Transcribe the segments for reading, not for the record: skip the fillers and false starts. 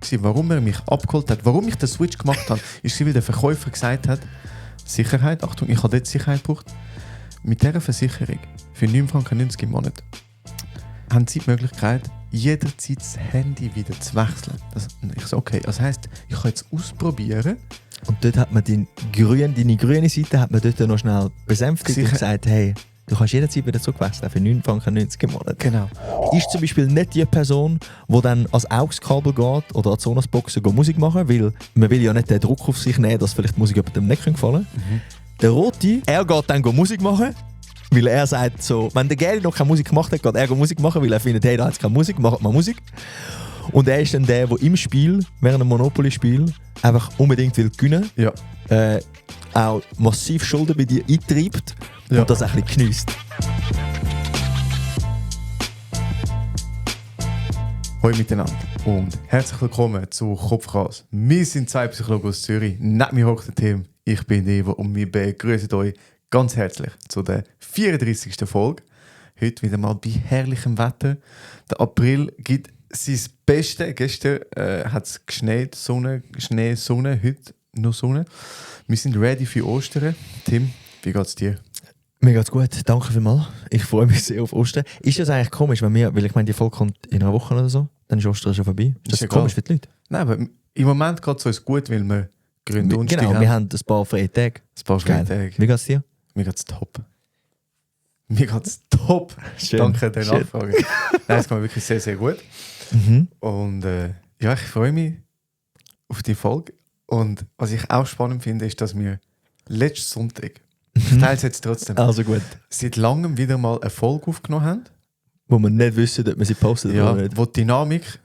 gewesen, warum er mich abgeholt hat, warum ich den Switch gemacht habe, ist, weil der Verkäufer gesagt hat, Sicherheit, Achtung, ich habe dort Sicherheit gebraucht, mit dieser Versicherung für 9,90 Franken im Monat haben Sie die Möglichkeit, jederzeit das Handy wieder zu wechseln. Ich so, okay, das heisst, ich kann jetzt ausprobieren. Und dort hat man deine grüne Seite hat man dort noch schnell besänftigt und gesagt, hey, du kannst jederzeit wieder zurückwechseln für 9,90 Franken im Monat. Genau. Ist zum Beispiel nicht die Person, die dann ans AUX-Kabel geht oder an die Sonos-Boxen Musik machen, weil man will ja nicht den Druck auf sich nehmen, dass vielleicht Musik jemandem nicht gefallen kann. Der Rote, er geht dann Musik machen, weil er sagt so, wenn der Gary noch keine Musik gemacht hat, geht er Musik machen, weil er findet, hey, da hat es keine Musik, macht mal Musik. Und er ist dann der im Spiel, während einem Monopoly-Spiel, einfach unbedingt will gewinnen. Ja. Auch massiv Schulden bei dir eintreibt und das ein bisschen geniesst. Hallo miteinander und herzlich willkommen zu Kopfchaos. Wir sind zwei Psychologen aus Zürich. Neben mir hockt der Tim, ich bin Evo und wir begrüßen euch ganz herzlich zu der 34. Folge. Heute wieder mal bei herrlichem Wetter. Der April gibt sein Bestes. Gestern hat es geschneit, Schnee, Sonne, heute noch Sonne. Wir sind ready für Ostern. Tim, wie geht's dir? Mir geht's gut, danke vielmals. Ich freue mich sehr auf Ostern. Ist das eigentlich komisch, weil ich meine, die Folge kommt in einer Woche oder so, dann ist Ostern schon vorbei. Ist das komisch für die Leute? Nein, aber im Moment geht es uns gut, weil wir Gründonnerstag haben. Genau, wir haben ein paar freie Tage. Wie geht's dir? Mir geht's top. Mir geht's top. Schön. Danke der Nachfrage. Nein, es geht mir wirklich sehr, sehr gut. Und ja, ich freue mich auf die Folge. Und was ich auch spannend finde, ist, dass wir letzten Sonntag, ich teile es jetzt trotzdem, Also gut. seit langem wieder mal eine Folge aufgenommen haben. Wo wir nicht wissen, ob wir sie posten Ja, oder nicht. wo die Dynamik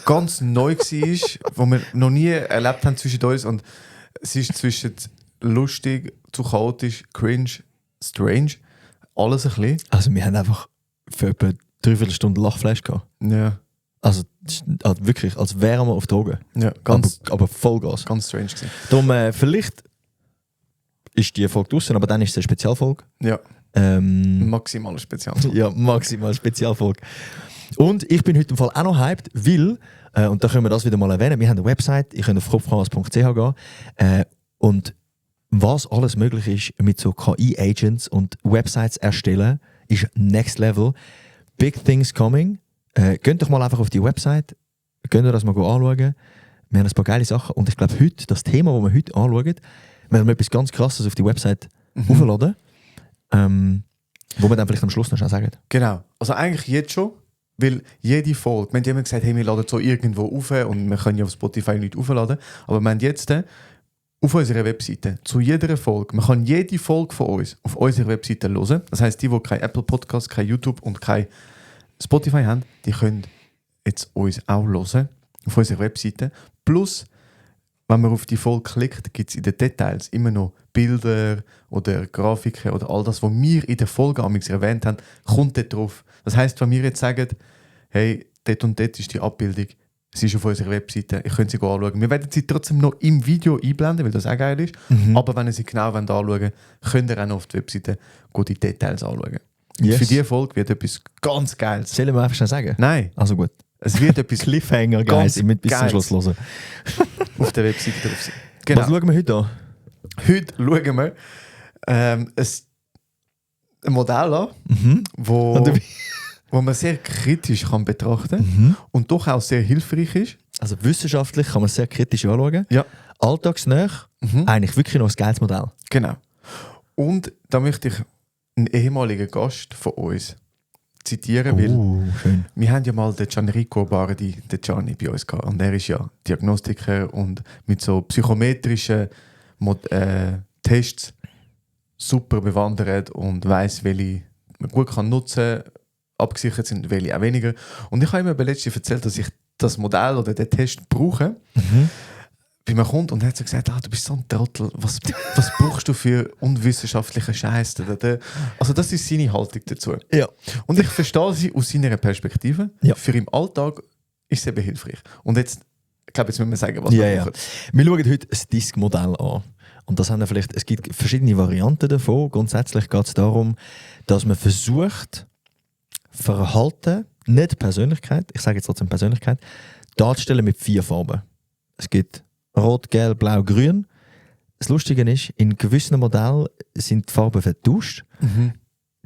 ganz neu war, wo wir noch nie erlebt haben zwischen uns. Und es ist zwischen lustig, zu chaotisch, cringe, strange, alles ein bisschen. Also wir haben einfach für etwa 3/4 Stunde Lachfleisch gehabt. Ja, Also wirklich, als wären wir auf Drogen. ja ganz, Aber Vollgas. ganz strange gewesen. Darum, vielleicht ist die Folge draussen, aber dann ist es eine Spezialfolge. Ja, maximal speziell. Ja, maximal Spezialfolge. Und ich bin heute im Fall auch noch hyped, weil, und da können wir das wieder mal erwähnen, wir haben eine Website, ihr könnt auf kopfchaos.ch gehen und was alles möglich ist mit so KI-Agents und Websites erstellen, ist next level. Big things coming. Geht doch mal einfach auf die Website, könnt ihr das mal anschauen. Wir haben ein paar geile Sachen und ich glaube heute, das Thema, das wir heute anschauen, werden wir etwas ganz Krasses auf die Website aufladen, wo wir dann vielleicht am Schluss noch sagen. Genau, also eigentlich jetzt schon, weil jede Folge, wir haben immer gesagt, hey, wir laden so irgendwo auf und wir können ja auf Spotify nicht aufladen, aber wir haben jetzt auf unserer Webseite, zu jeder Folge, man kann jede Folge von uns auf unserer Webseite hören. Das heisst, die kein Apple Podcast, kein YouTube und kein Spotify haben, die können jetzt uns auch hören auf unserer Webseite. Plus, wenn man auf die Folge klickt, gibt es in den Details immer noch Bilder oder Grafiken oder all das, was wir in der Folge erwähnt haben, kommt dort drauf. Das heisst, wenn wir jetzt sagen, hey, dort und dort ist die Abbildung, sie ist auf unserer Webseite, ich könnte sie anschauen. Wir werden sie trotzdem noch im Video einblenden, weil das auch geil ist. Aber wenn ihr sie genau anschauen wollt, könnt ihr auch noch auf die Webseite die Details anschauen. Yes. Für diese Folge wird etwas ganz Geiles. Sollen wir einfach schon sagen? Nein, Also gut. es wird etwas Cliffhanger, Ganz Guys, ihr müsst bis zum Geiles. Schluss hören. auf der Webseite drauf sein. Genau. Was schauen wir heute an? Heute schauen wir ein Modell an, wo man sehr kritisch kann betrachten und doch auch sehr hilfreich ist. Also wissenschaftlich kann man es sehr kritisch anschauen. Ja. Alltagsnah, eigentlich wirklich noch ein geiles Modell. Genau. Und da möchte ich einen ehemaligen Gast von uns zitieren, weil Schön. wir haben ja mal den Gianrico Bardi, den Gianni, bei uns gehabt. Und er ist ja Diagnostiker und mit so psychometrischen Tests super bewandert und weiss, welche man gut kann nutzen kann, abgesichert sind, welche auch weniger. Und ich habe ihm letztens erzählt, dass ich das Modell oder den Test brauche. Bei mir kommt und er hat so gesagt, du bist so ein Trottel, was brauchst du für unwissenschaftlichen Scheiß? Also das ist seine Haltung dazu. Ja. Und ich verstehe sie aus seiner Perspektive. Ja. Für im Alltag ist es eben hilfreich. Und jetzt, ich glaube, jetzt müssen wir sagen, was Ja, wir ja. brauchen. Wir schauen heute ein Disk-Modell an. Und das haben wir vielleicht, es gibt verschiedene Varianten davon. Grundsätzlich geht es darum, dass man versucht, Verhalten, nicht Persönlichkeit, ich sage jetzt trotzdem Persönlichkeit, darzustellen mit 4 Farben. Es gibt Rot, Gelb, Blau, Grün. Das Lustige ist, in gewissen Modellen sind die Farben vertauscht.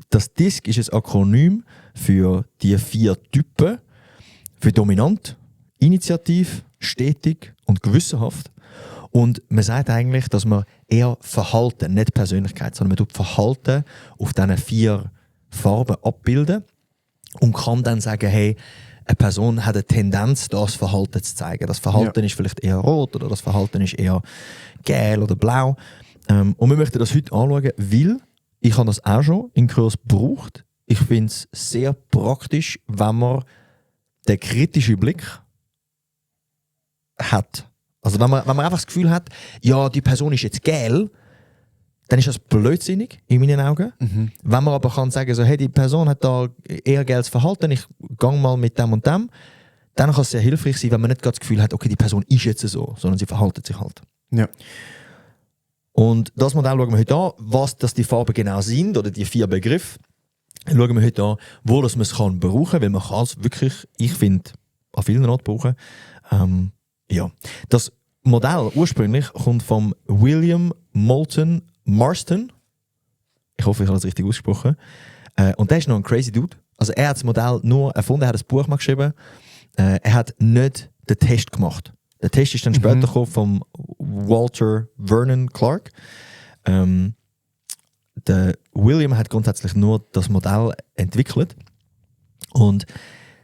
Das DISC ist ein Akronym für die 4 Typen, für dominant, initiativ, stetig und gewissenhaft. Und man sagt eigentlich, dass man eher Verhalten, nicht Persönlichkeit, sondern man tut Verhalten auf diesen 4 Farben abbilden und kann dann sagen, hey, eine Person hat eine Tendenz, das Verhalten zu zeigen. Das Verhalten ist vielleicht eher rot oder das Verhalten ist eher gelb oder blau. Und wir möchten das heute anschauen, weil ich habe das auch schon in Kurs gebraucht. Ich finde es sehr praktisch, wenn man den kritischen Blick hat. Also wenn man einfach das Gefühl hat, ja, die Person ist jetzt gelb, dann ist das blödsinnig in meinen Augen. Wenn man aber kann sagen, so, hey, die Person hat da eher gelbes Verhalten, ich gehe mal mit dem und dem, dann kann es sehr hilfreich sein, wenn man nicht gerade das Gefühl hat, okay, die Person ist jetzt so, sondern sie verhaltet sich halt. Ja. Und das Modell schauen wir heute an, was das die Farben genau sind, oder die 4 Begriffe. Schauen wir heute an, wo das man es kann brauchen, weil man kann es wirklich, ich finde, an vielen Orten brauchen. Ja. Das Modell ursprünglich kommt von William Moulton Marston. Ich hoffe, ich habe das richtig ausgesprochen. Und der ist noch ein crazy Dude. Also er hat das Modell nur erfunden, er hat ein Buch mal geschrieben. Er hat nicht den Test gemacht. Der Test ist dann später gekommen von Walter Vernon Clark. Der William hat grundsätzlich nur das Modell entwickelt. Und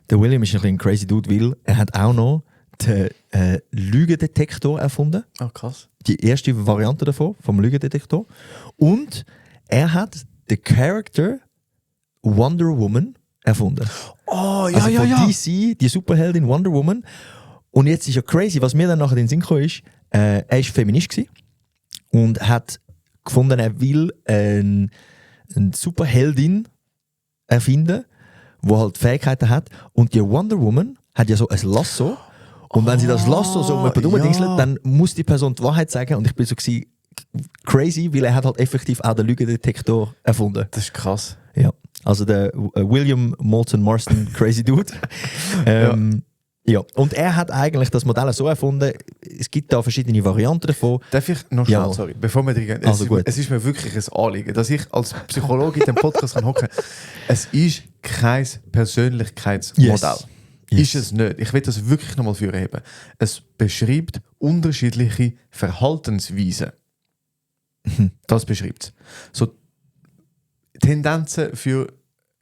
der William ist ein crazy Dude, weil er hat auch noch den Lügendetektor erfunden. Oh, krass. Die erste Variante davon, vom Lügendetektor. Und er hat den Charakter Wonder Woman erfunden. Oh, ja, also ja, von ja. DC, die Superheldin Wonder Woman. Und jetzt ist ja crazy, was mir dann nachher in den Sinn kam, ist, er war Feminist gewesen und hat gefunden, er will eine Superheldin erfinden, die halt Fähigkeiten hat. Und die Wonder Woman hat ja so ein Lasso. Und wenn sie das Lasso so um jemanden rumdingselt, dann muss die Person die Wahrheit sagen. Und ich bin so crazy, weil er hat halt effektiv auch den Lügendetektor erfunden. Das ist krass. Ja, also der William Moulton Marston, crazy Dude. Ja, und er hat eigentlich das Modell so erfunden, es gibt da verschiedene Varianten davon. Darf ich noch schnell, sorry, bevor wir drin gehen, es ist mir wirklich ein Anliegen, dass ich als Psychologe in dem Podcast kann hocken. Es ist kein Persönlichkeitsmodell. Yes. Ist es nicht. Ich will das wirklich nochmal hervorheben. Es beschreibt unterschiedliche Verhaltensweisen. Das beschreibt es. So Tendenzen für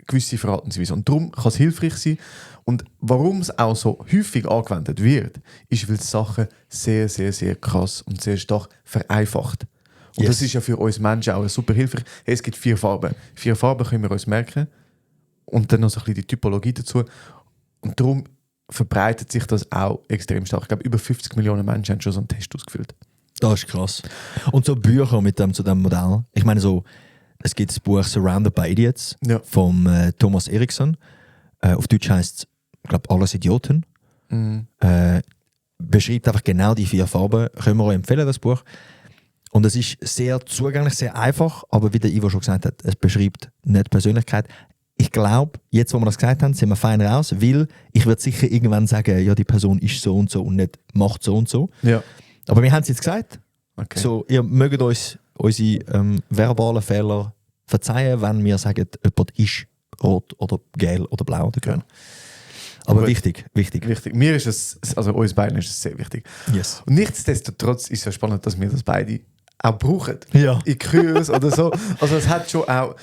gewisse Verhaltensweisen. Und darum kann es hilfreich sein. Und warum es auch so häufig angewendet wird, ist, weil es Sachen sehr, sehr, sehr krass und sehr stark vereinfacht. Und das ist ja für uns Menschen auch super hilfreich. Hey, es gibt 4 Farben. 4 Farben können wir uns merken. Und dann noch so ein bisschen die Typologie dazu. Und darum verbreitet sich das auch extrem stark. Ich glaube, über 50 Millionen Menschen haben schon so einen Test ausgefüllt. Das ist krass. Und so Bücher zu dem Modell. Ich meine, so, es gibt das Buch Surrounded by Idiots von Thomas Erikson. Auf Deutsch heisst es, ich glaube, alles Idioten. Beschreibt einfach genau die 4 Farben. Können wir euch empfehlen, das Buch. Und es ist sehr zugänglich, sehr einfach, aber wie der Ivo schon gesagt hat, es beschreibt nicht Persönlichkeit. Ich glaube, jetzt, wo wir das gesagt haben, sind wir fein raus, weil ich würde sicher irgendwann sagen, ja, die Person ist so und nicht macht so und so. Ja. Aber wir haben es jetzt gesagt. Okay. So, ihr mögt uns unsere verbalen Fehler verzeihen, wenn wir sagen, jemand ist rot oder gelb oder blau oder grün. Aber gut. Wichtig. Mir ist es, also uns beiden ist es sehr wichtig. Yes. Und nichtsdestotrotz ist es ja spannend, dass wir das beide auch brauchen. Ja. In Kurs oder so. Also es hat schon auch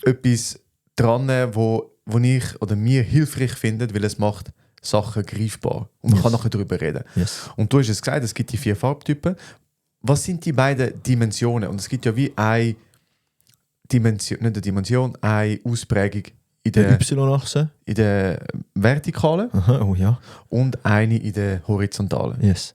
etwas dran, wo ich oder mir hilfreich finde, weil es macht Sachen greifbar. Und man kann nachher darüber reden. Yes. Und du hast es gesagt, es gibt die 4 Farbtypen. Was sind die beiden Dimensionen? Und es gibt ja wie eine Dimension, nicht eine Dimension, eine Ausprägung in der Y-Achse. in der Vertikalen Oh ja. und eine in der Horizontalen. Yes.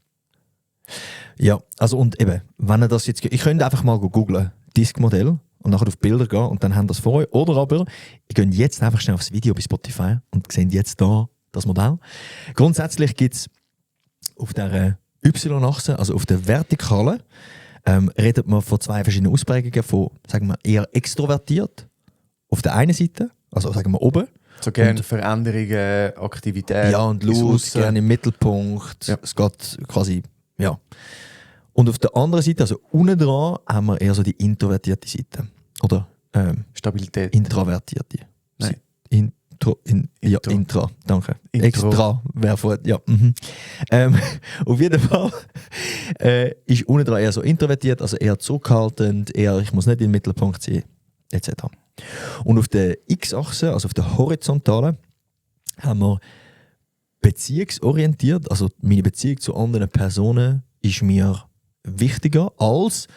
Ja, also und eben, wenn ihr das jetzt... Ich könnte einfach mal googlen, Disk-Modell, und nachher auf Bilder gehen und dann haben das vor euch. Oder aber, ihr geht jetzt einfach schnell aufs Video bei Spotify und seht jetzt da das Modell. Grundsätzlich gibt es auf der Y-Achse, also auf der Vertikalen, redet man von 2 verschiedenen Ausprägungen von, sagen wir, eher extrovertiert auf der einen Seite, also sagen wir oben, So gerne Veränderungen, Aktivitäten. Ja, und los, gerne im Mittelpunkt. Ja. Es geht quasi, ja. Und auf der anderen Seite, also unten dran, haben wir eher so die introvertierte Seite. Oder Stabilität. introvertierte. Nein. Ja, Intra, danke. Intro. Extra wäre vor, ja. Auf jeden Fall ist unten dran eher so introvertiert, also eher zurückhaltend, eher ich muss nicht im Mittelpunkt sein, etc. Und auf der X-Achse, also auf der horizontalen, haben wir beziehungsorientiert, also meine Beziehung zu anderen Personen ist mir wichtiger als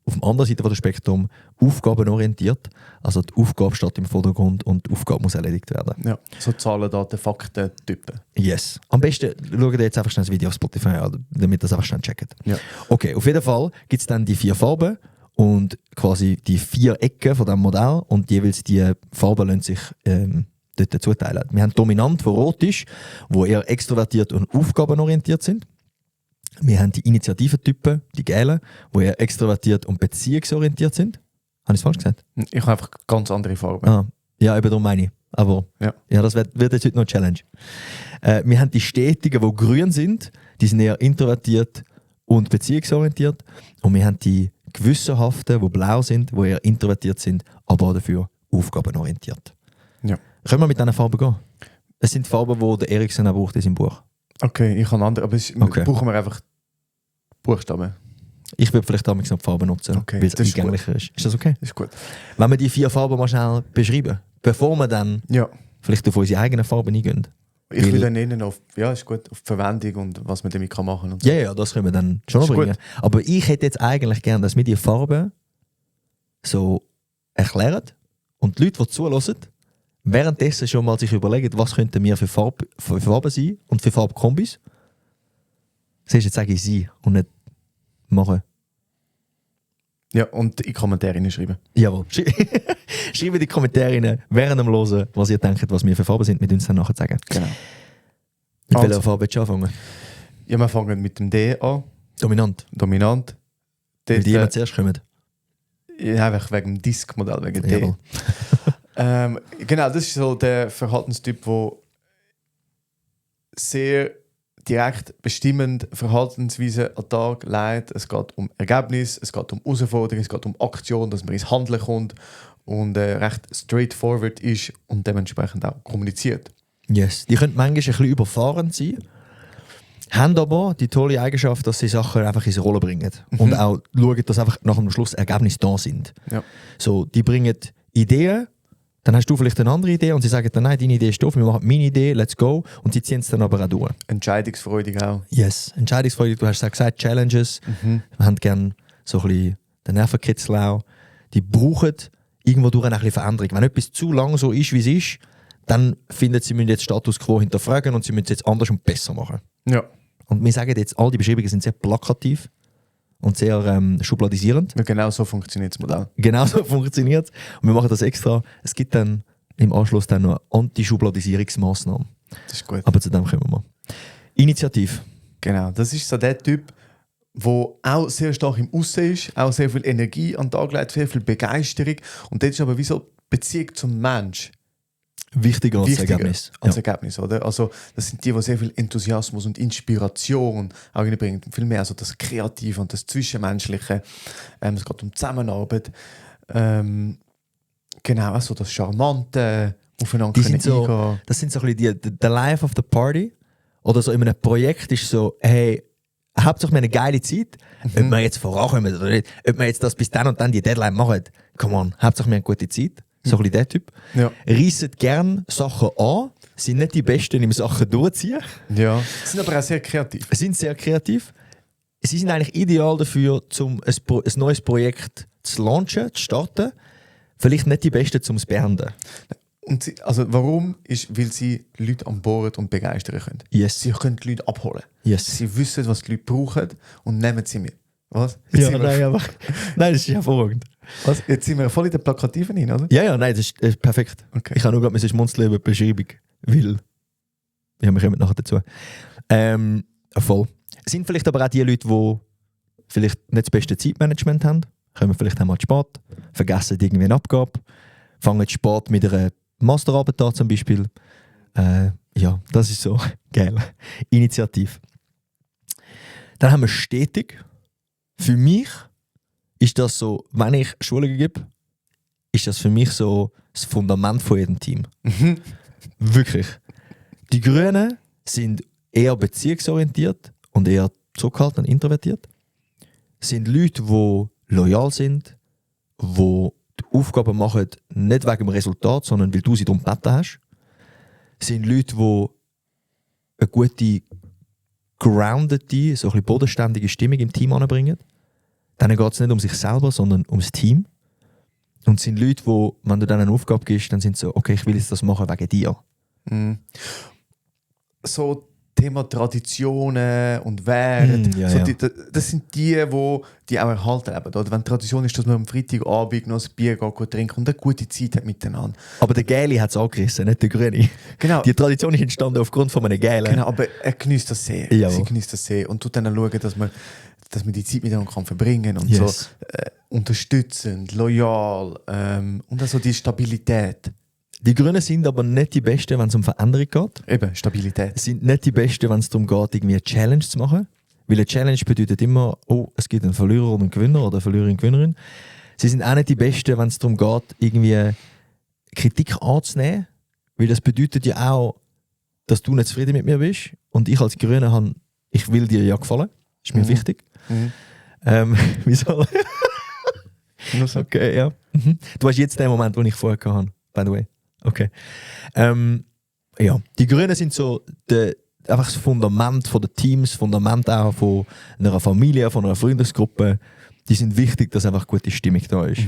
auf der anderen Seite des Spektrum aufgabenorientiert. Also die Aufgabe steht im Vordergrund und die Aufgabe muss erledigt werden. Ja, so Zahlen, Daten, Fakten, Typen. Yes. Am besten schaut ihr jetzt einfach schnell das Video auf Spotify an, damit ihr das einfach schnell checkt. Ja. Okay, auf jeden Fall gibt es dann die 4 Farben und quasi die 4 Ecken von diesem Modell und jeweils die Farben lassen sich dort zuteilen. Wir haben dominant, wo rot ist, wo eher extrovertiert und aufgabenorientiert sind. Wir haben die Initiativentypen, die gelben, die eher extrovertiert und beziehungsorientiert sind. Habe ich es falsch gesagt? Ich habe einfach ganz andere Farben. Ah, ja, eben darum meine ich. Aber Ja. das wird jetzt heute noch eine Challenge. Wir haben die Stetigen, die grün sind, die sind eher introvertiert und beziehungsorientiert. Und wir haben die Gewissenhaften, die blau sind, die eher introvertiert sind, aber dafür aufgabenorientiert. Ja. Können wir mit diesen Farben gehen? Es sind Farben, die der Eriksen auch braucht in seinem Buch. Okay, ich habe andere, aber Okay. brauchen wir einfach Buchstaben. Ich würde vielleicht damals noch die Farben nutzen, Okay, weil es das ist eingänglicher ist. Ist das okay? Ist gut. Wenn wir die 4 Farben mal schnell beschreiben, bevor wir dann Ja. vielleicht auf unsere eigenen Farben eingehen. Ich will Weil- dann nennen auf, ja, ist gut, auf die Verwendung und was man damit machen kann. Und so. Ja, das können wir dann schon noch Ist bringen. gut. Aber ich hätte jetzt eigentlich gerne, dass wir die Farben so erklären und die Leute, die zulassen, währenddessen schon mal sich überlegen, was könnten wir für Farben sein und für Farbkombis. Siehst du, jetzt sage ich sie und nicht machen. Ja, und in die Kommentare schreiben. Jawohl. Schreibt in die Kommentare rein, während dem Hören, was ihr denkt, was wir für Farben sind, mit uns dann nachher sagen. Genau. Mit Also. welcher Farbe willst du anfangen? Ja, wir fangen mit dem D an, Dominant. dominant. Weil Dort, die immer zuerst kommen. ja, einfach wegen dem Disk-Modell, wegen D. Jawohl. Genau, das ist so der Verhaltenstyp, der sehr direkt bestimmend Verhaltensweise an den Tag legt. Es geht um Ergebnis, es geht um Herausforderung, es geht um Aktion, dass man ins Handeln kommt und recht straightforward ist und dementsprechend auch kommuniziert. Yes. Die können manchmal ein bisschen überfahrend sein, haben aber die tolle Eigenschaft, dass sie Sachen einfach in die Rolle bringen. Und auch schauen, dass einfach nach dem Schluss Ergebnisse da sind. Ja. So, die bringen Ideen, dann hast du vielleicht eine andere Idee und sie sagen dann, nein, deine Idee ist doof, wir machen meine Idee, let's go. Und sie ziehen es dann aber auch durch. Entscheidungsfreudig auch. Yes. Entscheidungsfreudig, du hast es gesagt, Challenges. Wir haben gerne so ein bisschen den Nervenkitzel auch. Die brauchen irgendwo durch eine Veränderung. Wenn etwas zu lang so ist, wie es ist, dann finden sie müssen jetzt Status Quo hinterfragen und sie müssen es jetzt anders und besser machen. Ja. Und wir sagen jetzt, all die Beschreibungen sind sehr plakativ und sehr schubladisierend. Ja, genau so funktioniert das Modell. Genauso funktioniert es. Und wir machen das extra. Es gibt dann im Anschluss dann noch Anti-Schubladisierungsmaßnahmen. Das ist gut. Aber zu dem kommen wir. Initiativ. Genau, das ist so der Typ, der auch sehr stark im Aussen ist, auch sehr viel Energie an den Tag legt, sehr viel Begeisterung. Und das ist aber wie so die Beziehung zum Mensch. Wichtiger als Wichtiger Ergebnis. als Ja. Ergebnis, oder? Also, das sind die sehr viel Enthusiasmus und Inspiration auch reinbringen. Viel mehr so das Kreative und das Zwischenmenschliche. Es geht um Zusammenarbeit. Genau, also das Charmante, aufeinander Die sind so, eingehen. das sind so ein bisschen the life of the party. Oder so in einem Projekt ist so, hey, hauptsächlich eine geile Zeit, ob wir jetzt vorankommen oder nicht, ob wir jetzt das bis dann und dann die Deadline machen, come on, hauptsächlich wir eine gute Zeit. So ein bisschen der Typ. Ja. Reissen gern Sachen an, sind nicht die Besten im Sachen durchziehen, Ja. Sind aber auch sehr kreativ. sind sehr kreativ. Sie sind eigentlich ideal dafür, um ein neues Projekt zu launchen, zu starten. Vielleicht nicht die Besten, um es zu beenden. Und sie, also warum? Ist, weil sie Leute an Bord und begeistern können. Yes. Sie können die Leute abholen. Yes. Sie wissen, was die Leute brauchen und nehmen sie mit. Was? Ja, sind wir, nein, aber nein, das ist hervorragend. was? Jetzt sind wir voll in der Plakativen hin, oder? Ja, nein, das ist perfekt. Okay. Ich habe nur gerade schmunzeln über die Beschreibung, weil wir kommen nachher dazu. Voll. Es sind vielleicht aber auch die Leute, die vielleicht nicht das beste Zeitmanagement haben, kommen vielleicht einmal zu spät, vergessen irgendwie eine Abgabe, fangen zu spät mit einer Masterarbeit da zum Beispiel. Ja, das ist so geil. Initiativ. Dann haben wir stetig. Für mich ist das so, wenn ich Schulungen gebe, ist das für mich so das Fundament von jedem Team. Wirklich. Die Grünen sind eher beziehungsorientiert und eher zurückhaltend und introvertiert. Sind Leute, die loyal sind, die die Aufgaben machen, nicht wegen dem Resultat, sondern weil du sie darum gebeten hast. Sind Leute, die eine gute, groundete, so ein bisschen bodenständige Stimmung im Team anbringen. Dann geht es nicht um sich selber, sondern ums Team. Und es sind Leute, die, wenn du denen eine Aufgabe gibst, dann sind sie so, okay, ich will jetzt das machen wegen dir. Mhm. So Thema Traditionen und Werte, das sind die auch erhalten haben. Oder wenn die Tradition ist, dass man am Freitagabend noch ein Bier gut trinkt und eine gute Zeit hat miteinander. Aber der Geile hat es angerissen, nicht der Grüne. Genau. Die Tradition ist entstanden aufgrund von einem Geilen. Genau, aber er genießt das sehr. Jawohl. Sie genießt das sehr und tut dann schauen, dass man die Zeit miteinander kann verbringen kann und Yes. so unterstützend, loyal und also die Stabilität. Die Grünen sind aber nicht die Besten, wenn es um Veränderung geht. Eben, Stabilität. Sind nicht die Besten, wenn es darum geht, irgendwie eine Challenge zu machen. Weil eine Challenge bedeutet immer, oh, es gibt einen Verlierer und einen Gewinner oder eine Verliererin und Gewinnerin. Sie sind auch nicht die Besten, wenn es darum geht, irgendwie Kritik anzunehmen. Weil das bedeutet ja auch, dass du nicht zufrieden mit mir bist. Und ich als Grüner ich will dir ja gefallen. Ist mir wichtig. Wieso? Nur so. Okay, ja. Du hast jetzt den Moment, den ich vorher hatte, by the way. Okay. Ja, die Grünen sind so einfach das Fundament von den Teams, das Fundament auch von einer Familie, von einer Freundesgruppe. Die sind wichtig, dass einfach gute Stimmung da ist.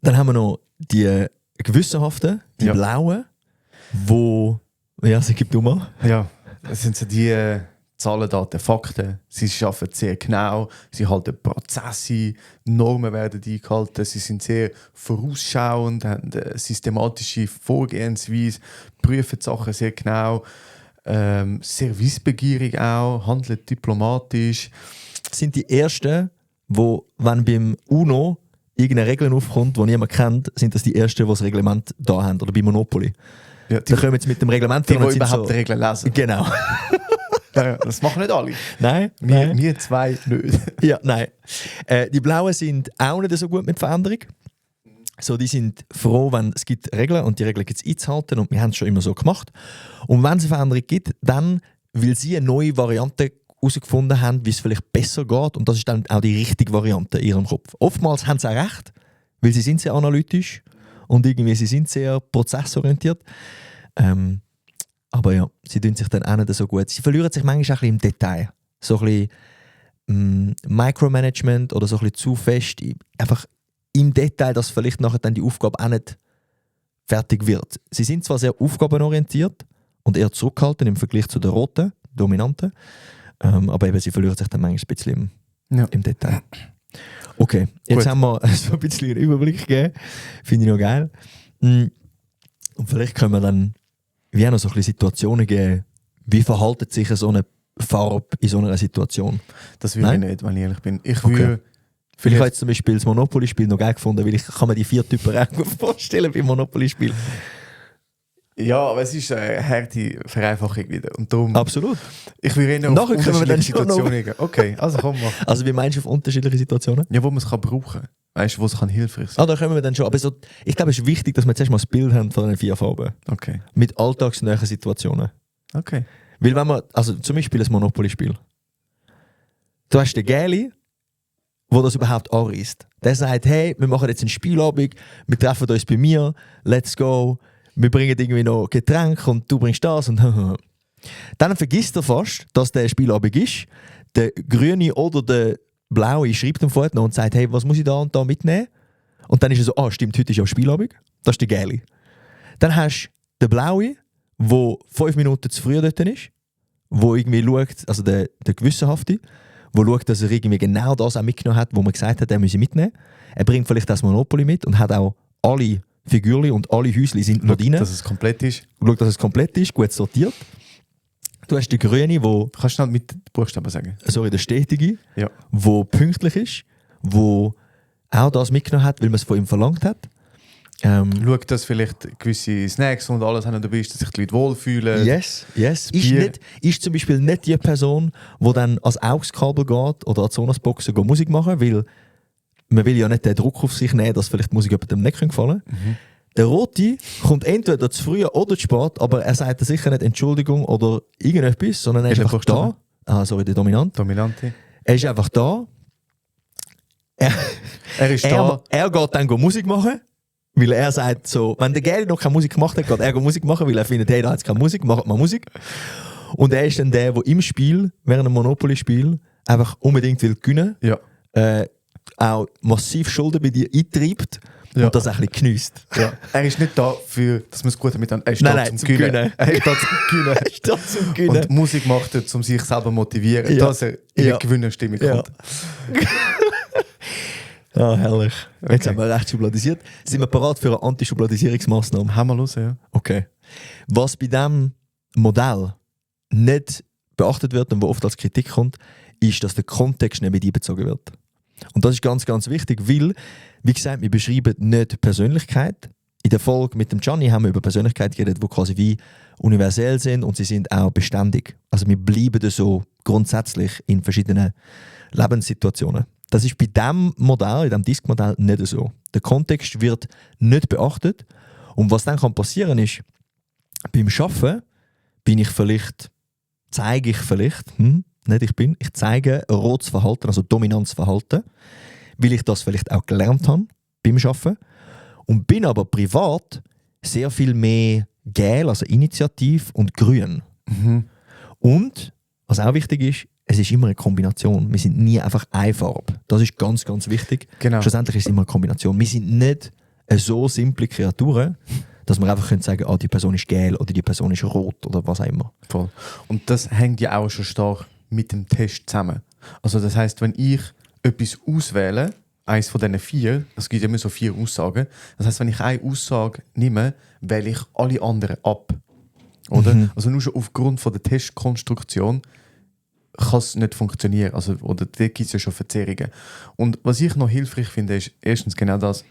Dann haben wir noch die Gewissenhaften, die Ja. Blauen, wo... Ja, sie gibt du mal. Ja, das sind so die Zahlen, Daten, Fakten. Sie arbeiten sehr genau, sie halten Prozesse, Normen werden eingehalten, sie sind sehr vorausschauend, haben eine systematische Vorgehensweise, prüfen die Sachen sehr genau, sehr wissbegierig auch, handeln diplomatisch. Sind die Ersten, wo, wenn beim UNO irgendeine Regel aufkommt, die niemand kennt, sind das die Ersten, die das Reglement da haben, oder bei Monopoly. Ja, Da kommen jetzt mit dem Reglement die und sind überhaupt so, die Regeln lesen. Genau. Ja, das machen nicht alle. Nein, Wir zwei nicht. Ja, nein. Die Blauen sind auch nicht so gut mit Veränderung. So, die sind froh, wenn es gibt Regeln und die Regeln gibt es einzuhalten und wir haben es schon immer so gemacht. Und wenn es eine Veränderung gibt, dann, weil sie eine neue Variante herausgefunden haben, wie es vielleicht besser geht und das ist dann auch die richtige Variante in ihrem Kopf. Oftmals haben sie auch recht, weil sie sind sehr analytisch und irgendwie sie sind sehr prozessorientiert. Aber ja, sie tun sich dann auch nicht so gut. Sie verlieren sich manchmal auch ein bisschen im Detail. So ein bisschen Micromanagement oder so ein bisschen zu fest. Einfach im Detail, dass vielleicht nachher dann die Aufgabe auch nicht fertig wird. Sie sind zwar sehr aufgabenorientiert und eher zurückhaltend im Vergleich zu den roten, dominanten, aber eben, sie verlieren sich dann manchmal ein bisschen im Detail. Okay, jetzt Gut. haben wir so ein bisschen einen Überblick gegeben. Finde ich noch geil. Und vielleicht können wir dann wie auch noch so ein bisschen Situationen geben, wie verhaltet sich so eine Farbe in so einer Situation. Das will ich Nein? nicht, wenn ich ehrlich bin. Ich Okay. würde Vielleicht habe ich jetzt zum Beispiel das Monopoly-Spiel noch geil gefunden, weil ich kann mir die 4 Typen auch gut vorstellen beim Monopoly-Spiel. Ja, aber es ist eine harte Vereinfachung wieder. Und darum, Absolut. ich will eher auf Nachher können wir dann unterschiedliche schon noch- Situationen gehen. Okay, also komm mal. Also wie meinst du auf unterschiedliche Situationen? Ja, wo man es kann brauchen kann. Weißt du, wo es kann hilfreich sein. Da kommen wir dann schon. Aber so, ich glaube, es ist wichtig, dass wir zuerst mal das Bild haben von den 4 Farben. Okay. Mit alltagsnähen Situationen. Okay. Weil wenn man, also zum Beispiel ein Monopoly-Spiel. Du hast den Gäli, der das überhaupt anreißt. Der sagt, hey, wir machen jetzt einen Spielabend, wir treffen uns bei mir, let's go, wir bringen irgendwie noch Getränke und du bringst das und dann vergisst er fast, dass der Spielabend ist. Der Grüne oder der Blaue schreibt ihm vorher noch und sagt, hey, was muss ich da und da mitnehmen? Und dann ist er so, stimmt, heute ist ja Spielabend. Das ist der Gäli. Dann hast du den Blaue, der 5 Minuten zu früh dort ist, wo irgendwie schaut, also der Gewissenhafte, der schaut, dass er irgendwie genau das auch mitgenommen hat, wo man gesagt hat, er müsse mitnehmen. Er bringt vielleicht das Monopoly mit und hat auch alle Figürchen und alle Häuschen sind noch drin. Dass es komplett ist. Schaut, dass es komplett ist, gut sortiert. Du hast den Grüne, der Kannst du schnell mit Buchstaben sagen? der Stetige, Ja. der pünktlich ist, der auch das mitgenommen hat, weil man es von ihm verlangt hat. Schau, dass vielleicht gewisse Snacks und alles haben dabei ist, dass sich die Leute wohlfühlen. Yes. Bier. Ist zum Beispiel nicht die Person, die dann ans AUX-Kabel geht oder an die Sonos-Boxen Musik machen, weil man will ja nicht den Druck auf sich nehmen, dass vielleicht die Musik jemandem nicht gefallen kann. Der Rote kommt entweder zu früh oder zu spät, aber er sagt sicher nicht Entschuldigung oder irgendetwas, sondern er ist einfach da. Der Dominante. Er ist einfach da. Er ist da. Er geht dann Musik machen, weil er sagt so, wenn der Gary noch keine Musik gemacht hat, geht er Musik machen, weil er findet, hey, da hat es keine Musik, macht mal Musik. Und er ist dann der im Spiel, während einem Monopoly-Spiel, einfach unbedingt will gewinnen. Ja. Auch massiv Schulden bei dir eintreibt und das ein bisschen geniesst. Ja. Er ist nicht da, dass man es gut miteinander. Er ist da zum Gewinnen. Er ist da zum Gewinnen. Und Musik macht er, um sich selber motivieren, dass er in die Gewinnerstimmung kommt. Herrlich. Okay. Jetzt haben wir recht schubladisiert. Sind wir bereit für eine Antischubladisierungsmaßnahme? Haben wir los, ja. Okay. Was bei diesem Modell nicht beachtet wird und wo oft als Kritik kommt, ist, dass der Kontext nicht mit einbezogen wird. Und das ist ganz, ganz wichtig, weil, wie gesagt, wir beschreiben nicht Persönlichkeit. In der Folge mit dem Gianni haben wir über Persönlichkeit geredet, die quasi wie universell sind und sie sind auch beständig. Also wir bleiben so grundsätzlich in verschiedenen Lebenssituationen. Das ist bei diesem Modell, in diesem Disk-Modell nicht so. Der Kontext wird nicht beachtet. Und was dann passieren kann, ist, beim Arbeiten zeige ein rotes Verhalten, also Dominanzverhalten, weil ich das vielleicht auch gelernt habe beim Arbeiten. Und bin aber privat sehr viel mehr gel, also initiativ und grün. Und, was auch wichtig ist, es ist immer eine Kombination. Wir sind nie einfach eine Farbe. Das ist ganz, ganz wichtig. Genau. Schlussendlich ist es immer eine Kombination. Wir sind nicht so simple Kreaturen, dass wir einfach sagen können, die Person ist gel oder die Person ist rot oder was auch immer. Voll. Und das hängt ja auch schon stark mit dem Test zusammen. Also das heisst, wenn ich etwas auswähle, eins von diesen 4, es gibt immer so 4 Aussagen, das heisst, wenn ich eine Aussage nehme, wähle ich alle anderen ab. Oder? Also nur schon aufgrund von der Testkonstruktion kann es nicht funktionieren. Also, oder da gibt es ja schon Verzerrungen. Und was ich noch hilfreich finde, ist erstens genau das,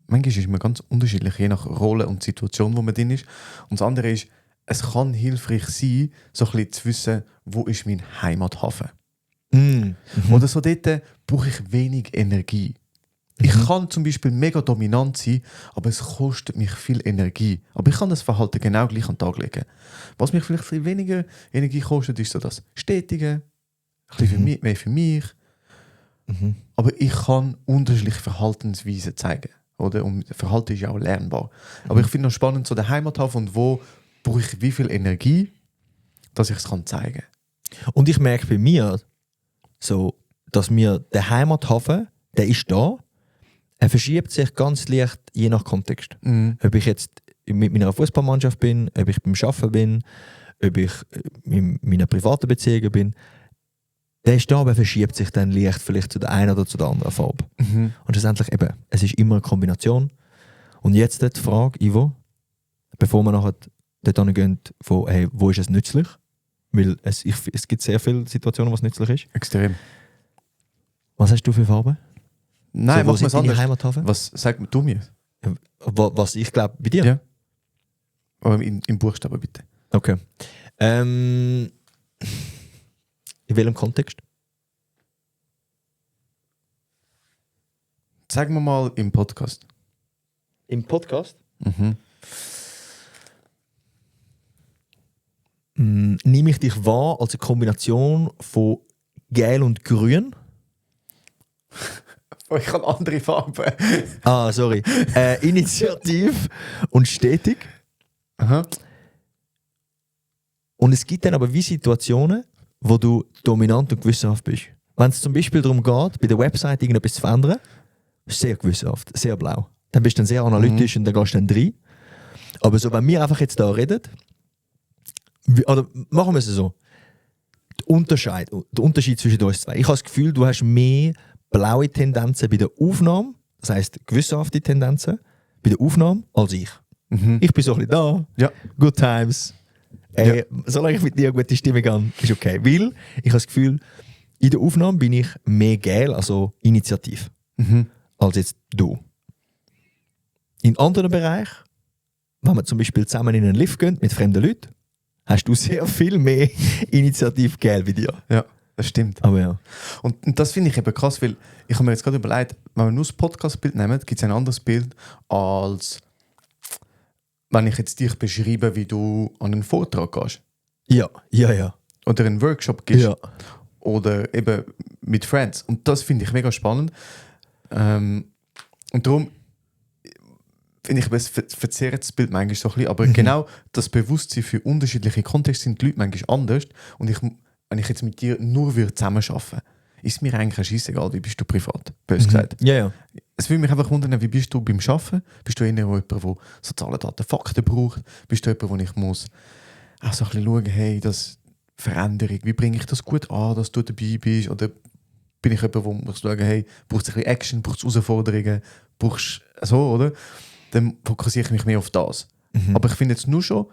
manchmal ist man ganz unterschiedlich, je nach Rolle und Situation, wo man drin ist. Und das andere ist, es kann hilfreich sein, so ein bisschen zu wissen, wo ist mein Heimathafen. Oder so dort brauche ich wenig Energie. Ich kann zum Beispiel mega dominant sein, aber es kostet mich viel Energie. Aber ich kann das Verhalten genau gleich an den Tag legen. Was mich vielleicht viel weniger Energie kostet, ist so das Stetige, ein bisschen mehr für mich. Aber ich kann unterschiedliche Verhaltensweisen zeigen. Oder? Und Verhalten ist ja auch lernbar. Aber ich finde es spannend, so den Heimathafen und wo brauche ich wie viel Energie, dass ich es zeigen kann. Und ich merke bei mir, so, dass mir der Heimathafen, der ist da, er verschiebt sich ganz leicht je nach Kontext. Ob ich jetzt mit meiner Fußballmannschaft bin, ob ich beim Arbeiten bin, ob ich in meiner privaten Beziehung bin, der ist da, aber verschiebt sich dann leicht vielleicht zu der einen oder zu der anderen Farbe. Und schlussendlich eben, es ist immer eine Kombination. Und jetzt die Frage, Ivo, bevor wir nachher dort gehen, von, hey, wo ist es nützlich? Weil es gibt sehr viele Situationen, wo es nützlich ist. Extrem. Was hast du für Farben? Nein, so, wo ist deine Heimathafen? Was sag du mir? Was ich glaube, bei dir? Ja. Aber in Buchstaben bitte. Okay. In welchem Kontext? Sagen wir mal im Podcast. Im Podcast? Nehme ich dich wahr als eine Kombination von Gel und Grün? Ich habe andere Farben. Sorry. Initiativ und stetig. Aha. Und es gibt dann aber wie Situationen, wo du dominant und gewissenhaft bist. Wenn es zum Beispiel darum geht, bei der Website irgendetwas zu verändern, sehr gewissenhaft, sehr blau. Dann bist du dann sehr analytisch und dann gehst du dann rein. Aber so, wenn wir einfach jetzt da reden, oder machen wir es so, der Unterschied zwischen uns zwei. Ich habe das Gefühl, du hast mehr blaue Tendenzen bei der Aufnahme, das heisst gewissenhafte Tendenzen bei der Aufnahme, als ich. Ich bin so ein bisschen da, Ja. good times. Solange ich mit dir eine gute Stimmung habe, ist okay. Weil ich habe das Gefühl, in der Aufnahme bin ich mehr gel, also initiativ, als jetzt du. In anderen Bereichen, wenn wir zum Beispiel zusammen in einen Lift gehen mit fremden Leuten, hast du sehr viel mehr Initiative gegeben bei dir. Ja, das stimmt. Aber ja. Und das finde ich eben krass, weil ich habe mir jetzt gerade überlegt, wenn wir nur das Podcast-Bild nehmen, gibt es ein anderes Bild, als wenn ich jetzt dich beschreibe, wie du an einen Vortrag gehst. Ja. Oder einen Workshop gehst. Ja. Oder eben mit Friends. Und das finde ich mega spannend. Und darum finde ich, es verzerrt das Bild manchmal so ein bisschen. Aber genau das Bewusstsein für unterschiedliche Kontexte sind die Leute manchmal anders. Und wenn ich jetzt mit dir nur zusammen arbeiten würde, ist mir eigentlich scheissegal, wie bist du privat, bös gesagt. Ja. Es würde mich einfach wundern, wie bist du beim Arbeiten? Bist du eher jemand, der so Zahlen, Daten, Fakten braucht? Bist du jemand, wo ich muss auch so ein bisschen schauen, hey, das Veränderung, wie bringe ich das gut an, dass du dabei bist? Oder bin ich jemand, wo muss schauen, hey, brauchst du ein bisschen Action, brauchst du Herausforderungen, brauchst du so, oder? Dann fokussiere ich mich mehr auf das. Aber ich finde jetzt nur schon,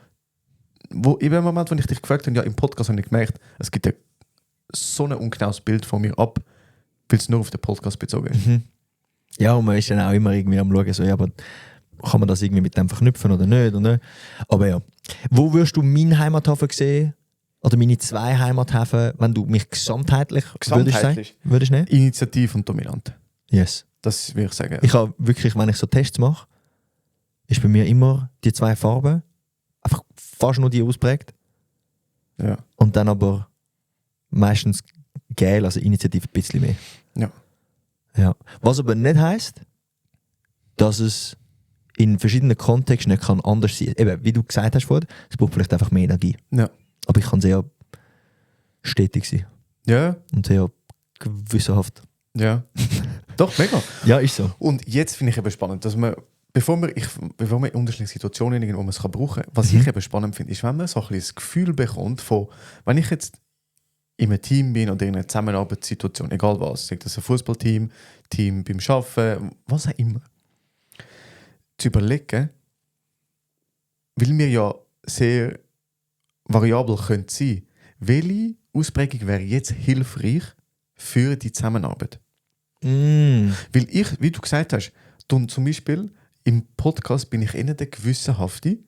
in dem Moment, wo ich dich gefragt habe, ja, im Podcast habe ich gemerkt, es gibt so ein ungenaues Bild von mir ab, weil es nur auf den Podcast bezogen ist. Ja, und man ist dann auch immer irgendwie am schauen, so, ja, aber kann man das irgendwie mit dem verknüpfen oder nicht? Oder? Aber ja. Wo würdest du meinen Heimathafen sehen? Oder meine 2 Heimathafen, wenn du mich gesamtheitlich würdest nehmen? Initiativ und dominant. Yes. Das würde ich sagen. Ich habe wirklich, wenn ich so Tests mache, ist bei mir immer die 2 Farben, einfach fast nur die ausprägt. Ja. Und dann aber meistens geil, also Initiative ein bisschen mehr. Ja. Was aber nicht heisst, dass es in verschiedenen Kontexten nicht kann anders sein kann. Eben, wie du gesagt hast vorhin, es braucht vielleicht einfach mehr Energie. Ja. Aber ich kann sehr stetig sein. Ja. Und sehr gewissenhaft. Ja. Doch, mega. Ja, ist so. Und jetzt finde ich eben spannend, dass man, bevor man in unterschiedlichen Situationen wo man es brauchen kann, was ich eben spannend finde, ist, wenn man so ein bisschen das Gefühl bekommt von, wenn ich jetzt in einem Team bin oder in einer Zusammenarbeitssituation, egal was, sei das ein Fußballteam, Team beim Arbeiten, was auch immer, zu überlegen, weil wir ja sehr variabel können sein, welche Ausprägung wäre jetzt hilfreich für die Zusammenarbeit? Weil ich, wie du gesagt hast, zum Beispiel im Podcast bin ich eher der Gewissenhafte.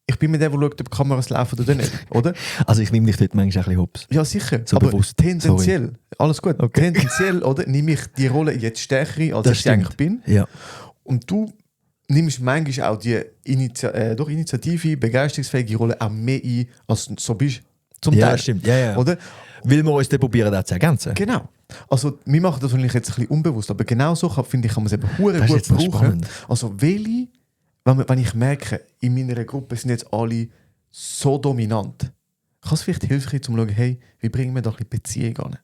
Ich bin mir der, der schaut, ob die Kameras laufen oder nicht, oder? Also ich nehme dich dort manchmal ein bisschen hops. Ja, sicher. So aber bewusst. tendenziell, Sorry. alles gut, Okay. tendenziell oder, nehme ich die Rolle jetzt stärker ein, als Das ich sie eigentlich bin. Ja. Und du nimmst manchmal auch die durch Initiative, begeisterungsfähige Rolle auch mehr ein, als du so bist. Zum Ja, Teil. stimmt. Ja. Oder? Weil wir uns dann probieren, das zu ergänzen. Genau. Also, wir machen das wahrscheinlich jetzt ein bisschen unbewusst, aber genau so finde ich, kann man es eben verdammt Das ist gut jetzt noch brauchen. spannend. Also, welche, wenn ich merke, in meiner Gruppe sind jetzt alle so dominant, kann es vielleicht hilfreich sein, um zu schauen, hey, wie bringen wir da ein bisschen Beziehung an?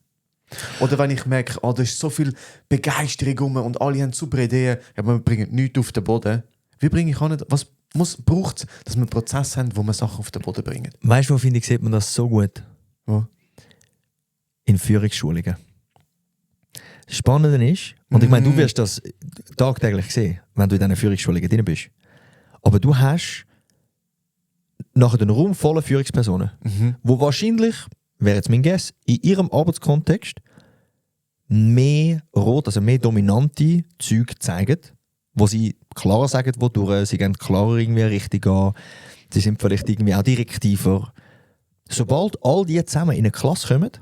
Oder wenn ich merke, da ist so viel Begeisterung rum und alle haben super Ideen, aber wir bringen nichts auf den Boden. Wie bringe ich an? Was braucht es, dass wir einen Prozess haben, wo wir Sachen auf den Boden bringen? Weißt du, wo finde ich, sieht man das so gut? Wo? In Führungsschulungen. Das Spannende ist, und ich meine, du wirst das tagtäglich sehen, wenn du in diesen Führungsschulungen drin bist. Aber du hast nachher einen Raum voller Führungspersonen, wo wahrscheinlich, wäre jetzt mein Guess, in ihrem Arbeitskontext mehr rot, also mehr dominante Züge zeigen, wo sie klar sagen, wodurch sie gehen klarer irgendwie richtig gehen, sie sind vielleicht irgendwie auch direktiver. Sobald all die zusammen in eine Klasse kommen,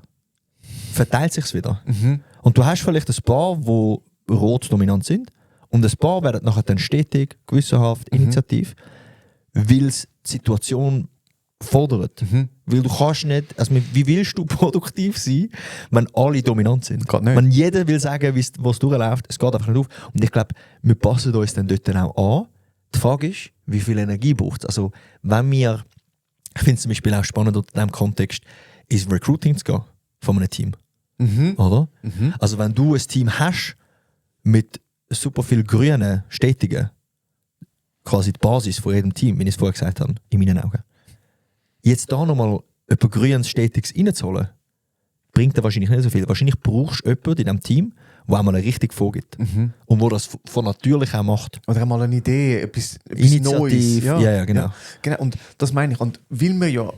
verteilt sich es wieder. Und du hast vielleicht ein paar, die rot dominant sind, und ein paar werden nachher dann stetig, gewissenhaft, initiativ, weil es die Situation fordert. Weil du kannst nicht, also wie willst du produktiv sein, wenn alle dominant sind? Geht nicht. Wenn jeder will sagen, was durchläuft, es geht einfach nicht auf. Und ich glaube, wir passen uns dann dort auch an. Die Frage ist, wie viel Energie braucht es? Also, wenn wir, ich finde es zum Beispiel auch spannend unter diesem Kontext, ins Recruiting zu gehen von einem Team. Oder? Also, wenn du ein Team hast mit super viel grünen, stetigen, quasi die Basis von jedem Team, wie ich es vorher gesagt habe, in meinen Augen. Jetzt da nochmal etwas Grünes, Stetiges reinzuholen, bringt da wahrscheinlich nicht so viel. Wahrscheinlich brauchst du jemanden in diesem Team, der einmal eine Richtung vorgibt. Und der das von natürlich auch macht. Oder einmal eine Idee, etwas Initiativ, Neues. ja, genau. Genau. Und das meine ich. Und weil wir ja,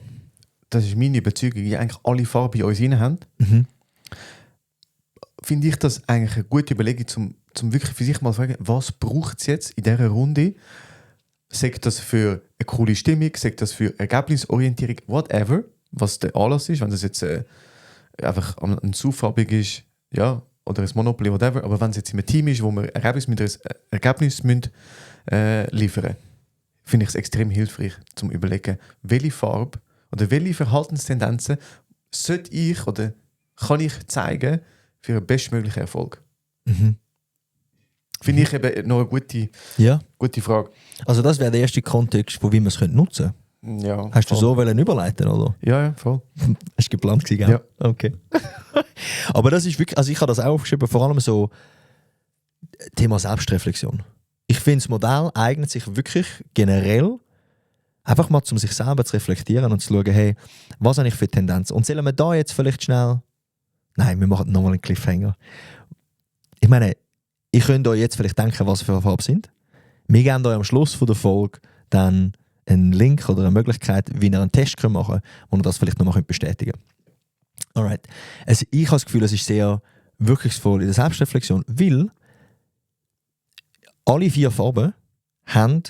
das ist meine Überzeugung, ja eigentlich alle Farben in uns rein haben, finde ich das eigentlich eine gute Überlegung, zum wirklich für sich mal zu fragen, was braucht es jetzt in dieser Runde? Sagt das für eine coole Stimmung, sagt das für Ergebnisorientierung, whatever, was der Anlass ist, wenn das jetzt einfach ein Saufabend ist, ja, oder ein Monopoly, whatever, aber wenn es jetzt in einem Team ist, wo wir Ergebnis müssen, liefern, finde ich es extrem hilfreich, zum überlegen, welche Farbe oder welche Verhaltenstendenzen sollte ich oder kann ich zeigen für einen bestmöglichen Erfolg. Finde ich eben noch eine gute Frage. Also das wäre der erste Kontext, wo wie man es nutzen könnte. Ja, Hast du so überleiten, oder? Ja, voll. Hast du geplant gewesen, gell? Ja. Okay. Aber das ist wirklich, also ich habe das auch aufgeschrieben, vor allem so Thema Selbstreflexion. Ich finde, das Modell eignet sich wirklich generell einfach mal, um sich selber zu reflektieren und zu schauen, hey, was habe ich für Tendenzen? Und sollen wir da jetzt vielleicht schnell... Nein, wir machen nochmal einen Cliffhanger. Ich meine, ihr könnt euch jetzt vielleicht denken, was für Farben sind. Wir geben euch am Schluss von der Folge dann einen Link oder eine Möglichkeit, wie ihr einen Test machen könnt, wo ihr das vielleicht nochmal bestätigen könnt. Alright. Also ich habe das Gefühl, es ist sehr wirkungsvoll in der Selbstreflexion, weil alle 4 Farben haben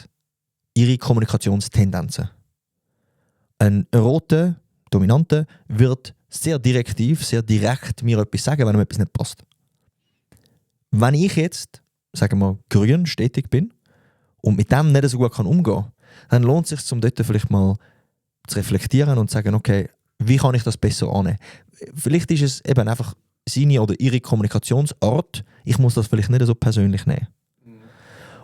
ihre Kommunikationstendenzen. Ein roter, dominanter, wird sehr direktiv, sehr direkt mir etwas sagen, wenn ihm etwas nicht passt. Wenn ich jetzt, sagen wir, grün, stetig bin und mit dem nicht so gut umgehen kann, dann lohnt es sich, um dort vielleicht mal zu reflektieren und zu sagen, okay, wie kann ich das besser annehmen? Vielleicht ist es eben einfach seine oder ihre Kommunikationsart, ich muss das vielleicht nicht so persönlich nehmen.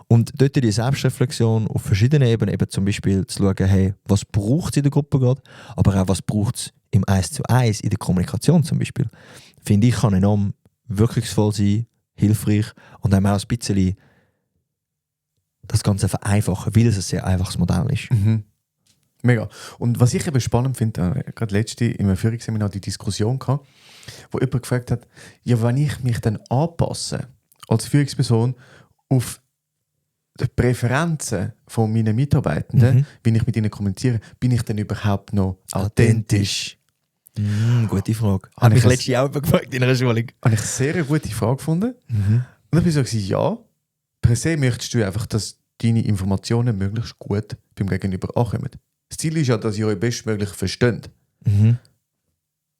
Und dort die Selbstreflexion auf verschiedenen Ebenen, eben zum Beispiel zu schauen, hey, was braucht es in der Gruppe gerade, aber auch was braucht es im 1:1 in der Kommunikation zum Beispiel, finde ich, kann enorm wirkungsvoll sein, hilfreich und einem auch ein bisschen das Ganze vereinfachen, weil es ein sehr einfaches Modell ist. Mega. Und was ich eben spannend finde, gerade letzte in einem Führungsseminar die Diskussion gehabt, wo jemand gefragt hat, ja, wenn ich mich dann anpasse als Führungsperson auf die Präferenzen von meinen Mitarbeitenden, wie ich mit ihnen kommuniziere, bin ich dann überhaupt noch authentisch? Gute Frage. Habe ich letztes Jahr auch gefragt in einer Schulung. Habe ich eine sehr gute Frage gefunden. Und ich bin so, ja, per se möchtest du einfach, dass deine Informationen möglichst gut beim Gegenüber ankommen. Das Ziel ist ja, dass ihr euch bestmöglich versteht.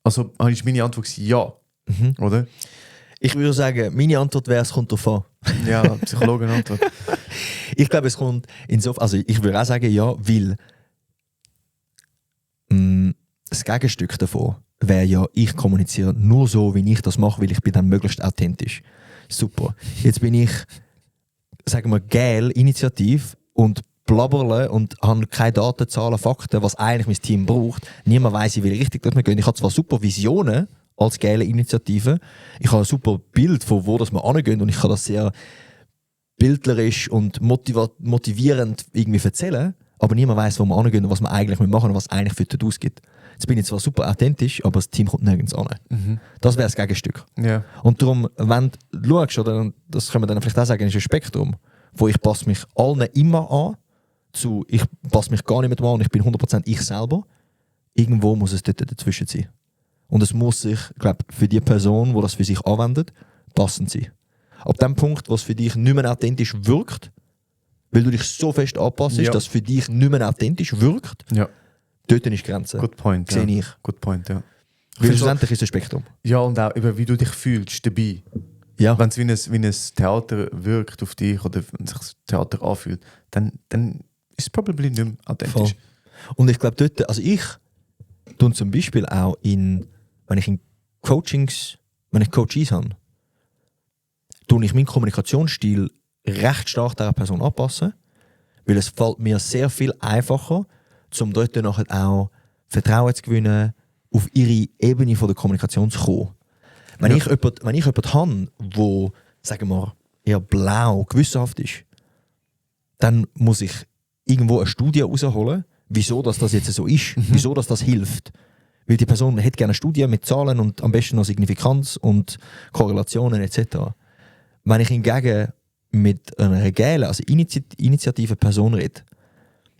Also ist meine Antwort ja, oder? Ich würde sagen, meine Antwort wäre, es kommt darauf an. Ja, Psychologenantwort. Ich glaube, es kommt insofern, also ich würde auch sagen, ja, weil das Gegenstück davon wäre ja, ich kommuniziere nur so, wie ich das mache, weil ich bin dann möglichst authentisch. Super. Jetzt bin ich, sagen wir, geil, initiativ und blabberle und habe keine Daten, Zahlen, Fakten, was eigentlich mein Team braucht. Niemand weiss, in welche Richtung das wir gehen. Ich habe zwar super Visionen als geile Initiative, ich habe ein super Bild von wo das wir hingehen und ich kann das sehr bildlerisch und motivierend irgendwie erzählen, aber niemand weiss, wo wir hingehen und was wir eigentlich machen und was eigentlich für die ausgibt. Jetzt bin ich zwar super authentisch, aber das Team kommt nirgends an. Das wäre das Gegenstück. Ja. Und darum, wenn du schaust, oder das können wir dann vielleicht auch sagen, ist ein Spektrum, wo ich passe mich allen immer an, zu ich passe mich gar nicht mehr an und ich bin 100% ich selber. Irgendwo muss es dort dazwischen sein. Und es muss sich, glaube ich, für die Person, die das für sich anwendet, passend sein. Ab dem Punkt, wo es für dich nicht mehr authentisch wirkt, weil du dich so fest anpasst, dass es für dich nicht mehr authentisch wirkt, dort ist die Grenze. Good point. Sehe ich. Good point, ja. Weil schlussendlich ist es ein Spektrum. Ja, und auch über wie du dich fühlst dabei. Ja. Wenn es wie ein Theater wirkt auf dich oder wenn sich das Theater anfühlt, dann ist es probably nicht mehr authentisch. Voll. Und ich glaube dort, also ich tue zum Beispiel auch wenn ich in Coachings, wenn ich Coaches habe, tue ich meinen Kommunikationsstil recht stark dieser Person anpassen, weil es fällt mir sehr viel einfacher, um dort nachher auch Vertrauen zu gewinnen, auf ihre Ebene von der Kommunikation zu kommen. Wenn ich jemanden habe, der, sagen wir, eher blau, gewissenhaft ist, dann muss ich irgendwo eine Studie rausholen, wieso das jetzt so ist, wieso das hilft. Weil die Person hätte gerne eine Studie mit Zahlen und am besten noch Signifikanz und Korrelationen etc. Wenn ich hingegen mit einer geilen, also initiativen Person rede,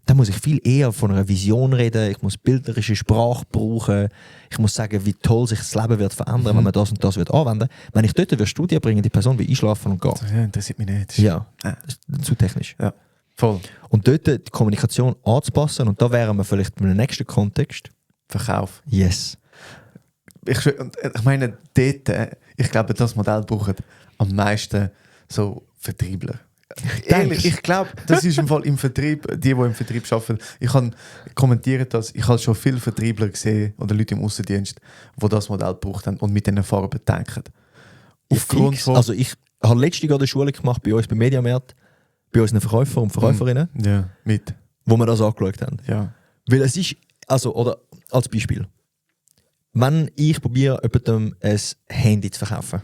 dann muss ich viel eher von einer Vision reden, ich muss bildnerische Sprache brauchen, ich muss sagen, wie toll sich das Leben wird verändern, wenn man das und das wird anwenden. Wenn ich dort eine Studie bringe, die Person will einschlafen und gehen. Ja, interessiert mich nicht. Ja, das ist zu technisch. Ja, voll. Und dort die Kommunikation anzupassen, und da wären wir vielleicht im nächsten Kontext. Verkauf. Yes. Ich meine, dort, ich glaube, das Modell braucht am meisten so Vertriebler. Ehrlich, ich glaube, das ist im Fall im Vertrieb, die im Vertrieb arbeiten. Ich habe kommentiert das, ich habe schon viele Vertriebler gesehen oder Leute im Außendienst, die das Modell gebraucht haben und mit diesen Farben denken. Aufgrund von... Also ich habe letztens gerade eine Schule gemacht bei uns beim Mediamarkt, bei unseren Verkäufer und Verkäuferinnen, Ja, mit. wo wir das angeschaut haben. Ja. Weil es ist, also, oder als Beispiel, wenn ich probiere, jemandem ein Handy zu verkaufen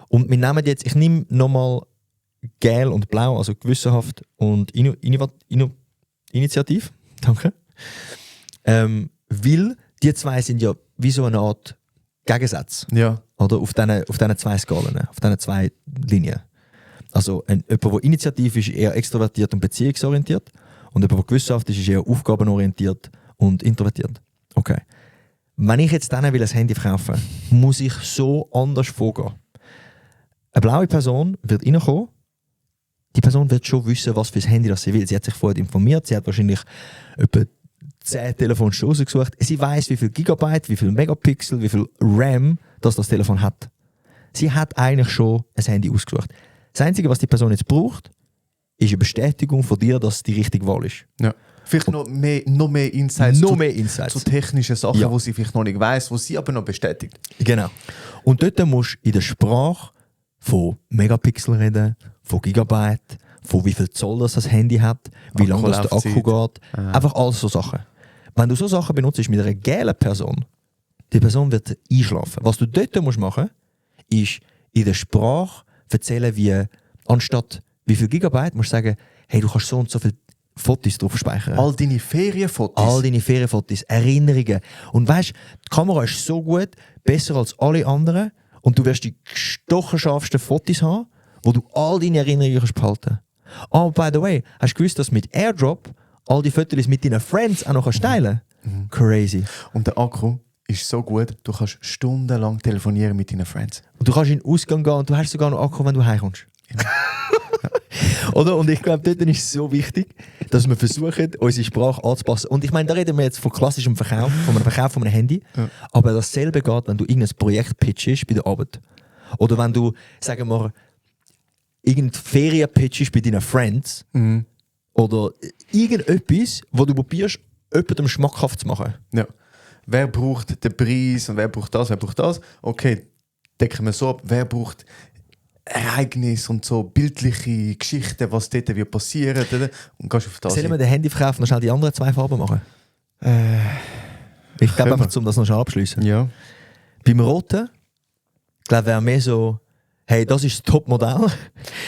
und wir nehmen jetzt, ich nehme nochmal Gel und Blau, also gewissenhaft und initiativ, danke, weil die zwei sind ja wie so eine Art Gegensatz, Ja. oder? Auf diesen zwei Skalen, auf diesen zwei Linien. Also jemand, der initiativ ist, eher extrovertiert und beziehungsorientiert, und jemand, der gewissenhaft ist, ist eher aufgabenorientiert und introvertiert. Okay. Wenn ich jetzt denen will ein Handy verkaufen will, muss ich so anders vorgehen. Eine blaue Person wird reinkommen, die Person wird schon wissen, was für ein Handy das sie will. Sie hat sich vorher informiert, sie hat wahrscheinlich etwa 10 Telefone schon rausgesucht. Sie weiß, wie viel Gigabyte, wie viel Megapixel, wie viel RAM das Telefon hat. Sie hat eigentlich schon ein Handy ausgesucht. Das Einzige, was die Person jetzt braucht, ist eine Bestätigung von dir, dass es die richtige Wahl ist. Ja. Vielleicht noch mehr Insights, Insights zu technischen Sachen, Ja. die sie vielleicht noch nicht weiss, die sie aber noch bestätigt. Genau. Und dort musst du in der Sprache von Megapixel reden, von Gigabyte, von wie viel Zoll das Handy hat, wie lange das der Akku geht. Einfach alles so Sachen. Wenn du so Sachen benutzt mit einer gelben Person, die Person wird einschlafen. Was du dort musst machen, ist in der Sprache erzählen, wie anstatt wie viel Gigabyte, musst du sagen, hey, du kannst so und so viele Fotos drauf speichern. All deine Ferienfotos. All deine Ferienfotos, Erinnerungen. Und weißt, die Kamera ist so gut, besser als alle anderen, und du wirst die stochenscharfsten Fotos haben, wo du all deine Erinnerungen kannst behalten. Oh, by the way, hast du gewusst, dass mit AirDrop all die Fotos mit deinen Friends auch noch teilen kannst? Crazy. Und der Akku ist so gut, du kannst stundenlang telefonieren mit deinen Friends. Und du kannst in den Ausgang gehen und du hast sogar noch Akku, wenn du heimkommst. Oder? Und ich glaube, dort ist es so wichtig, dass wir versuchen, unsere Sprache anzupassen. Und ich meine, da reden wir jetzt von klassischem Verkauf, von einem Verkauf von einem Handy. Ja. Aber dasselbe geht, wenn du irgendein Projekt pitchst bei der Arbeit. Oder wenn du, sagen wir, irgendeine Ferien pitchst bei deinen Friends. Oder irgendetwas, wo du probierst, jemandem schmackhaft zu machen. Ja. Wer braucht den Preis und wer braucht das, wer braucht das? Okay, decken wir so ab. Wer braucht Ereignisse und so bildliche Geschichten, was dort wird passieren, und gehst auf das. Sollen wir den Handy verkaufen und schnell die anderen zwei Farben machen? Ich glaube einfach, um das noch schnell abschließen. Ja. Beim Roten, glaube wäre mehr so, hey, das ist das Top-Modell.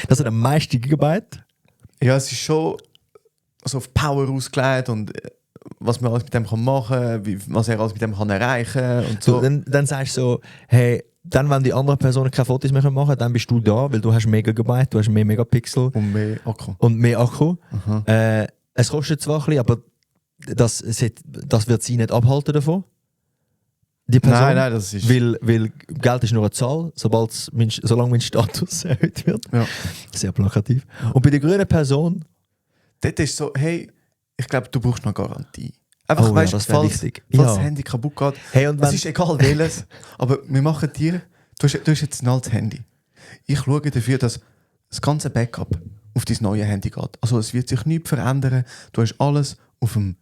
Das hat am meisten Gigabyte. Ja, es ist schon so auf Power ausgelegt und was man alles mit dem machen kann, was er alles mit dem kann erreichen und so. Dann sagst du so, hey, dann, wenn die anderen Personen keine Fotos mehr machen können, dann bist du da, weil du hast mehr Gigabyte, du hast mehr Megapixel Und mehr Akku. und mehr Akku. Es kostet zwar ein bisschen, aber das wird sie nicht abhalten davon. Die Person. Nein, das ist... Weil Geld ist nur eine Zahl, solange mein Status erhöht wird. Ja. Sehr plakativ. Und bei der grünen Person... Dort ist so, hey, ich glaube, du brauchst noch Garantie. Einfach, Oh, weißt, ja, das wäre falls wichtig. das Ja. Handy kaputt geht. Hey, und Es wenn, ist egal welches, aber wir machen dir... Du hast jetzt ein altes Handy. Ich schaue dafür, dass das ganze Backup auf dein neue Handy geht. Also es wird sich nichts verändern. Du hast alles vom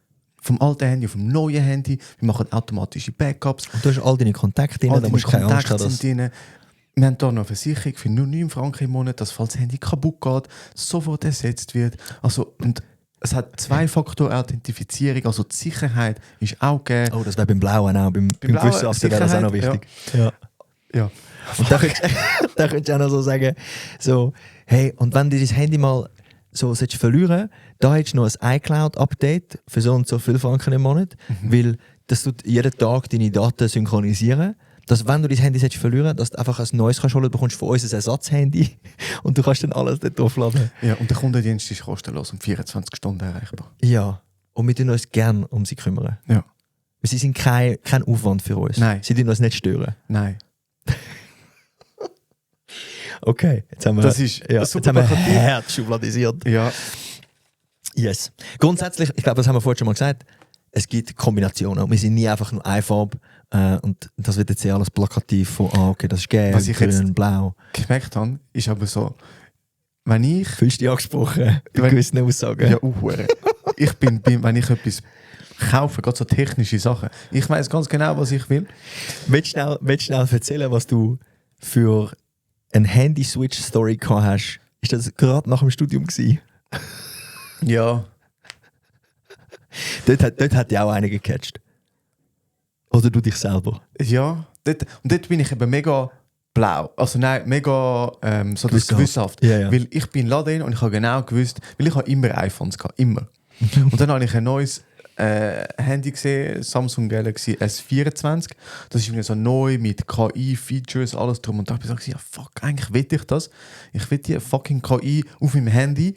alten Handy auf dem neuen Handy. Wir machen automatische Backups. du hast all deine Kontakte drin, All da deine musst du keine Angst Kontakte haben, sind drin. Wir haben hier noch eine Versicherung für nur 9 Franken im Monat, dass falls das Handy kaputt geht, sofort ersetzt wird. Also, und es hat 2-Faktor-Authentifizierung, also die Sicherheit ist auch gegeben. Oh, das wäre beim Blauen auch. Beim Blauen, Gewissenhaften wäre das auch noch Sicherheit, wichtig. Ja. Ja. Und da könntest du auch noch so sagen, so, hey, und wenn du dein Handy mal so verlieren, da hättest du noch ein iCloud-Update für so und so viele Franken im Monat, weil das tut jeden Tag deine Daten synchronisieren, dass wenn du dein Handy verlieren dass du einfach ein neues kannst holen, bekommst von uns ein Ersatzhandy und du kannst dann alles dort aufladen. Ja, und der Kundendienst ist kostenlos und 24 Stunden erreichbar. Ja, und wir tun uns gerne um sie kümmern. Ja. Sie sind kein Aufwand für uns. Nein. Sie tun uns nicht stören. Nein. Okay, jetzt haben wir, Das ist jetzt super haben wir plakativ. hart schubladisiert. Ja. Yes. Grundsätzlich, ich glaube, das haben wir vorhin schon mal gesagt, es gibt Kombinationen. Wir sind nie einfach nur eine Farbe. Und das wird jetzt sehr alles plakativ von, okay, das ist gelb, Was ich grün, jetzt- blau. Gemerkt habe, ist aber so, wenn ich... Fühlst du dich angesprochen bei Wenn- gewissen Aussagen? Ja, ich bin, wenn ich etwas kaufe, gerade so technische Sachen, ich weiß ganz genau, was ich will. Willst du schnell erzählen, was du für eine Handy-Switch-Story gehabt hast? Ist das gerade nach dem Studium gewesen? Ja. Dort hat dich auch einer gecatcht. Oder du dich selber? Ja. Dort bin ich eben mega blau. Also nein, mega so das gewissenhaft. Ja, ja. Weil ich bin in den Laden und ich habe genau gewusst, weil ich habe immer iPhones gehabt, immer. Und dann habe ich ein neues Handy gesehen, Samsung Galaxy S24. Das ist irgendwie so neu mit KI-Features, alles drum. Und da habe ich gesagt, ja fuck, eigentlich will ich das. Ich will die fucking KI auf meinem Handy.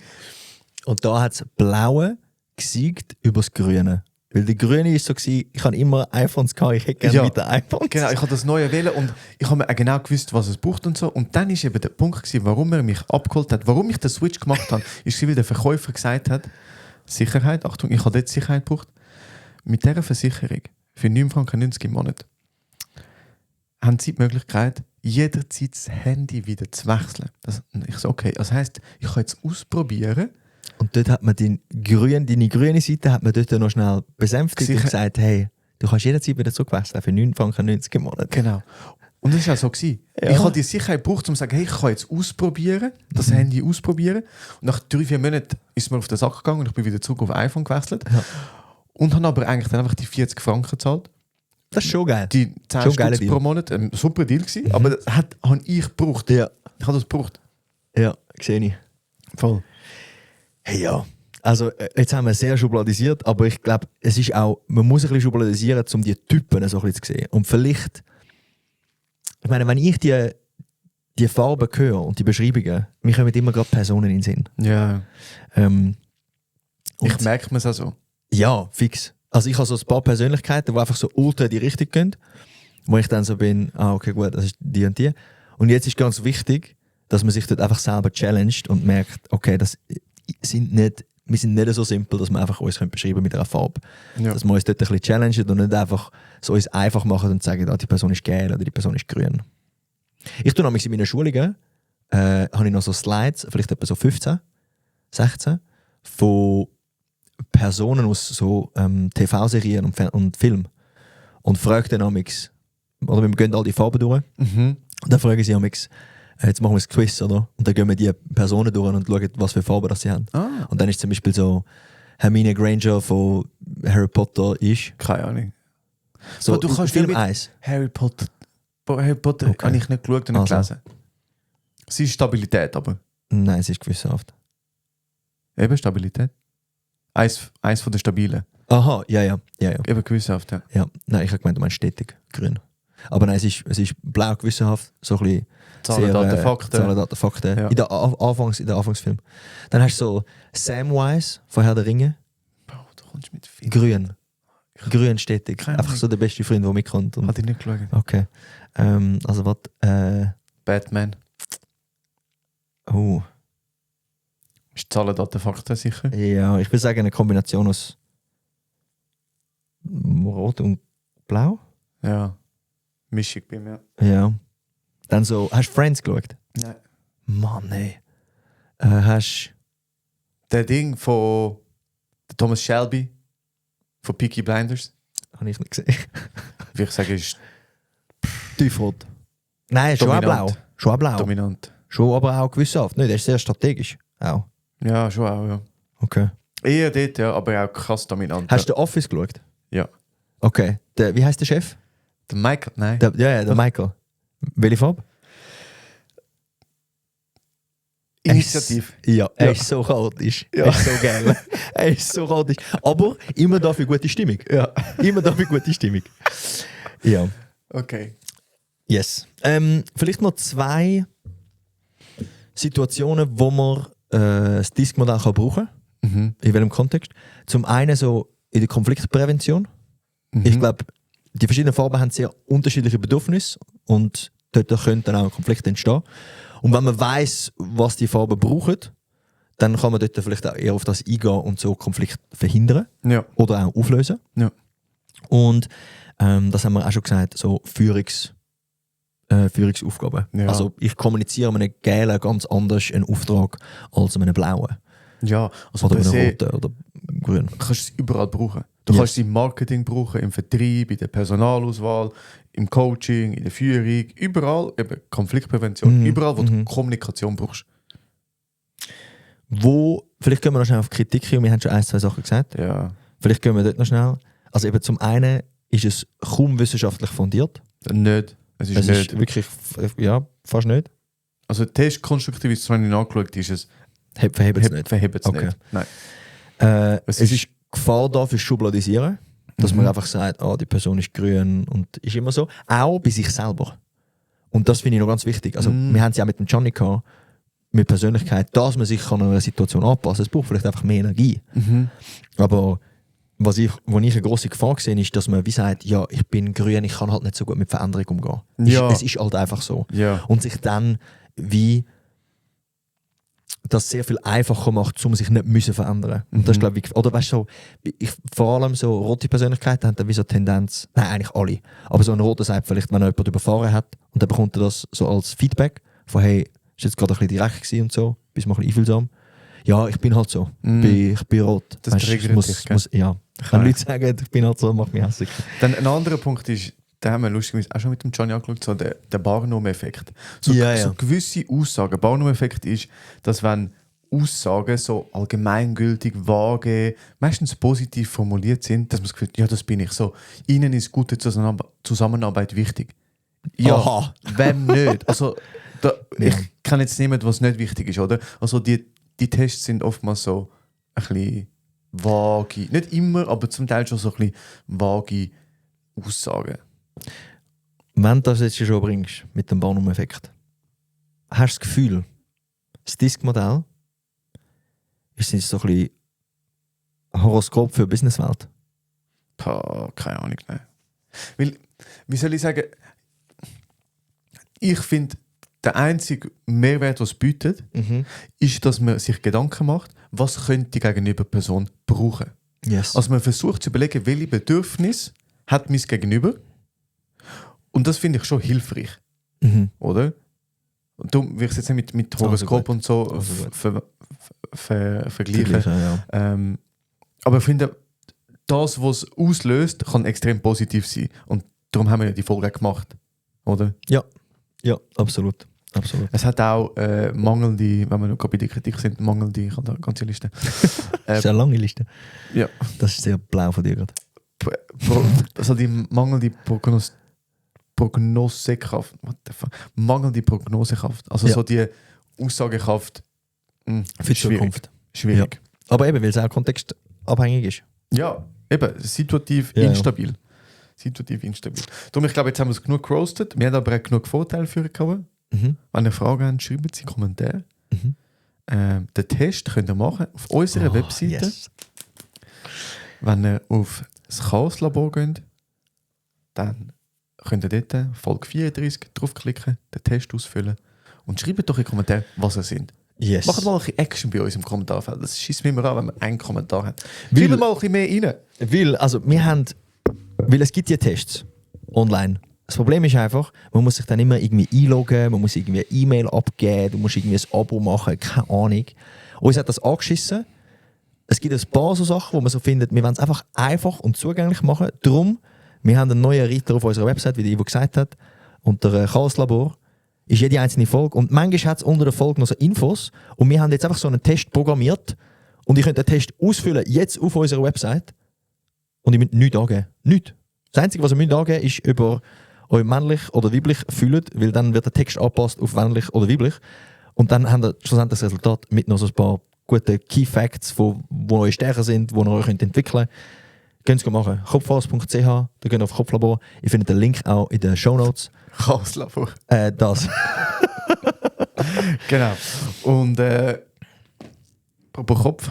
Und da hat das Blaue gesiegt über das Grüne. Weil der Grüne war so, ich habe immer iPhones gehabt, ich hätte gerne Ja, wieder iPhones. Genau, ich habe das Neue wählen und ich habe mir auch genau gewusst, was es braucht und so. Und dann war eben der Punkt gewesen, warum er mich abgeholt hat, warum ich den Switch gemacht habe, ist, weil der Verkäufer gesagt hat, Sicherheit, Achtung, ich habe dort Sicherheit gebraucht. Mit dieser Versicherung für 9,90 Franken im Monat haben Sie die Möglichkeit, jederzeit das Handy wieder zu wechseln. Ich so, okay, das heisst, ich kann jetzt ausprobieren. Und dort hat man deine grüne Seite hat man dort noch schnell besänftigt und Sicher. gesagt, hey, du kannst jederzeit wieder zurückwechseln für 9,90 Franken im Monat. Genau. Und das war auch so. Gewesen. Ja. Ich habe die Sicherheit gebraucht, um zu sagen, hey, ich kann jetzt ausprobieren, das Handy ausprobieren. Und nach 3-4 Monaten ist mir auf den Sack gegangen und ich bin wieder zurück auf iPhone gewechselt. Ja. Und habe aber eigentlich dann einfach die 40 Franken gezahlt. Das ist schon geil. Die 10 Schon ein geiler Stutz pro Deal. Monat. Ein super Deal gewesen. Aber das habe ich gebraucht. Ja, Ich habe das gebraucht. ja, sehe ich. Voll. Hey, ja. Also, jetzt haben wir sehr schubladisiert, aber ich glaube, es ist auch, man muss ein bisschen schubladisieren, um die Typen so ein bisschen zu sehen. Und vielleicht, ich meine, wenn ich die Farben höre und die Beschreibungen, mir kommen immer gerade Personen in den Sinn. Ja. Und Ich merke mir es auch so. ja, fix. Also ich habe so ein paar Persönlichkeiten, die einfach so ultra in die Richtung gehen, wo ich dann so bin, okay, gut, das ist die und die. Und jetzt ist ganz wichtig, dass man sich dort einfach selber challenged und merkt, okay, wir sind nicht so simpel, dass wir einfach uns beschreiben mit einer Farbe. Ja. Dass wir uns dort ein bisschen challengen und nicht einfach so uns einfach machen und sagen, die Person ist gelb oder die Person ist grün. Ich tue nämlich in meinen Schulungen, habe ich noch so Slides, vielleicht etwa so 15, 16, von Personen aus so TV-Serien und Filmen. Und frage dann amix, oder wir gehen all die Farben durch, Mhm. und dann fragen sie amix, jetzt machen wir ein Quiz, oder? Und dann gehen wir die Personen durch und schauen, was für Farben das sie haben. Ah, Und dann ist zum Beispiel so, Hermine Granger von Harry Potter ist. keine Ahnung. So, Du kannst Film ja mit- 1. Harry Potter Okay. habe ich nicht geschaut und nicht Also. gelesen. Sie ist Stabilität, aber. Nein, es ist gewissenhaft. Eben Stabilität. Eins von den stabilen. Aha, ja. Eben gewissenhaft, ja. Ja, nein, ich habe gemeint, du meinst stetig, grün. Aber nein, es ist blau gewissenhaft, so ein bisschen Zahlen, Daten, Fakten. Zahlen, Daten, Fakten. Ja. In der Anfangsfilm. Dann hast du so Samwise von Herr der Ringe, Bro, du kommst mit viel. grün. Grün stetig. Keine Einfach Ahnung. so der beste Freund, der mitkommt. Und, Hat ich nicht geschaut. okay. Also was? Batman. Oh. Ist Zahlen, Daten, Fakten sicher? Ja, ich würde sagen eine Kombination aus Rot und Blau. Ja. Mischung bei mir. Ja. Dann so, hast du Friends geschaut? Nein. Mann, ey. Hast Der Ding von Thomas Shelby von Peaky Blinders. habe ich nicht gesehen. Wie ich sage, ist Tiefrot. Nein, schon auch Dominant. blau. Schon auch blau. dominant. Schon aber auch gewissenhaft. Nein, der ist sehr strategisch. Auch. Ja, schon auch, ja. Okay. Eher dort, ja, aber auch krass dominant. Hast du The Office geschaut? Ja. Okay. Wie heißt der Chef? Der Michael, nein. Der Michael. Welche Farbe? Initiativ. Ja, er Ja. ist so chaotisch. Ja. Er ist so geil. Er ist so chaotisch. Aber immer dafür gute Stimmung. Ja. Immer dafür gute Stimmung. Ja. Okay. Yes. Vielleicht noch 2 Situationen, wo man das Disk-Modell brauchen kann. In welchem Kontext? Zum einen so in der Konfliktprävention. Ich glaube, die verschiedenen Farben haben sehr unterschiedliche Bedürfnisse und dort können dann auch Konflikte entstehen. Und wenn man weiss, was die Farben brauchen, dann kann man dort vielleicht auch eher auf das eingehen und so Konflikte verhindern oder auch auflösen. Ja. Und das haben wir auch schon gesagt, so Führungsaufgaben. Ja. Also ich kommuniziere mit einem gelben ganz anders einen Auftrag als mit einem blauen. Ja, also Oder per mit einem se roten oder grünen. kannst du es überall brauchen. Du Yes. kannst es im Marketing brauchen, im Vertrieb, in der Personalauswahl, im Coaching, in der Führung, überall, eben Konfliktprävention, überall, wo du Kommunikation brauchst. Vielleicht gehen wir noch schnell auf Kritik hin, wir haben schon 1-2 Sachen gesagt. Ja. Vielleicht gehen wir dort noch schnell. Also eben zum einen ist es kaum wissenschaftlich fundiert. Nicht. Es ist Es nicht. ist wirklich, fast nicht. Also Testkonstruktivismus, wenn ich nachgeschaut ist es Verhebt es nicht. verhebt es Okay. nicht. Nein. Es ist Gefahr da für Schubladisieren, dass man einfach sagt, die Person ist grün und ist immer so. Auch bei sich selber. Und das finde ich noch ganz wichtig. Also wir haben es ja mit dem Johnny gehabt, mit Persönlichkeit, dass man sich an einer Situation anpassen kann. Es braucht vielleicht einfach mehr Energie. Aber wo ich eine grosse Gefahr sehe, ist, dass man wie sagt, ja, ich bin grün, ich kann halt nicht so gut mit Veränderung umgehen. Ja. Es ist halt einfach so. Ja. Und sich dann wie das sehr viel einfacher macht, um sich nicht müssen verändern. Und das glaube ich, oder weißt du, vor allem so rote Persönlichkeiten haben dann wie so Tendenz, nein, eigentlich alle, aber so ein roter sagt vielleicht, wenn er jemand überfahren hat und dann bekommt er das so als Feedback von, hey, ist jetzt gerade ein bisschen direkt gewesen und so, bist mal ein bisschen einfühlsam. Ja, ich bin halt so, ich bin rot. Das Weißt, triggert dich, gell? ja, ich kann Leute sagen, ich bin halt so, macht mich hässlich. Dann ein anderer Punkt ist, den haben wir lustigerweise auch schon mit dem Johnny angeschaut, so der Barnum-Effekt. So gewisse Aussagen. Barnum-Effekt ist, dass wenn Aussagen so allgemeingültig, vage, meistens positiv formuliert sind, dass man das Gefühl hat, ja, das bin ich so. Ihnen ist gute Zusammenarbeit wichtig. Ja, Aha. wem nicht? Also, ich kann jetzt niemanden, was nicht wichtig ist, oder? Also die Tests sind oftmals so ein bisschen vage, nicht immer, aber zum Teil schon so ein bisschen vage Aussagen. Wenn du das jetzt schon bringst, mit dem Barnum-Effekt, hast du das Gefühl, das Disk-Modell ist jetzt so ein bisschen Horoskop für die Businesswelt? Keine Ahnung, nein. Weil, wie soll ich sagen, ich finde, der einzige Mehrwert, was es bietet, ist, dass man sich Gedanken macht, was könnte die gegenüber Person brauchen. Yes. Also man versucht zu überlegen, welche Bedürfnisse hat mein Gegenüber. Und das finde ich schon hilfreich, oder? Und darum will ich es jetzt nicht mit Horoskop und so vergleichen. Ja. Aber ich finde, das, was es auslöst, kann extrem positiv sein. Und darum haben wir ja die Folge gemacht, oder? Ja, absolut. Es hat auch mangelnde, wenn wir noch bei der Kritik sind, mangelnde, ich habe da eine ganze Liste. Das ist eine lange Liste. Ja. Das ist sehr blau von dir gerade. Also die mangelnde Prognosekraft. What the fuck? Mangelnde Prognosekraft. Also so die Aussagekraft Für die Zukunft. Schwierig. Ja. Aber eben, weil es auch kontextabhängig ist. Ja, eben, situativ instabil. Situativ instabil. Darum, ich glaube, jetzt haben wir es genug gerostet. Wir haben aber auch genug Vorteile für euch. Wenn ihr Fragen habt, schreibt sie in die Kommentare. Den Test könnt ihr machen auf unserer Webseite. Yes. Wenn ihr auf das Chaos-Labor geht, dann könnt ihr dort Folge 34 draufklicken, den Test ausfüllen und schreibt doch in die Kommentare, was ihr sind. Yes. Macht mal ein bisschen Action bei uns im Kommentarfeld. Das schießt mir immer an, wenn man einen Kommentar hat. Schreibt mal ein bisschen mehr rein. Weil es gibt ja Tests online. Das Problem ist einfach, man muss sich dann immer irgendwie einloggen, man muss irgendwie eine E-Mail abgeben, du musst irgendwie ein Abo machen, keine Ahnung. Uns hat das angeschissen. Es gibt ein paar so Sachen, wo man so findet, wir wollen es einfach einfach und zugänglich machen. Darum, wir haben einen neuen Reiter auf unserer Website, wie der Ivo gesagt hat, unter Chaos-Labor ist jede einzelne Folge. Und manchmal hat es unter der Folge noch so Infos. Und wir haben jetzt einfach so einen Test programmiert. Und ihr könnt den Test ausfüllen, jetzt auf unserer Website. Und ihr müsst nichts angeben. Nichts. Das Einzige, was ihr angeben müsst, ist, ob ihr euch männlich oder weiblich fühlt, weil dann wird der Text angepasst auf männlich oder weiblich. Und dann habt ihr schlussendlich das Resultat mit noch so ein paar guten Key Facts, wo eure Stärken sind, wo ihr euch entwickeln könnt. Könnt ihr machen. Kopfhaus.ch, da geht ihr auf Kopflabor. Ihr findet den Link auch in den Shownotes. Chaoslabor. Das. Genau. Und apropos Kopf,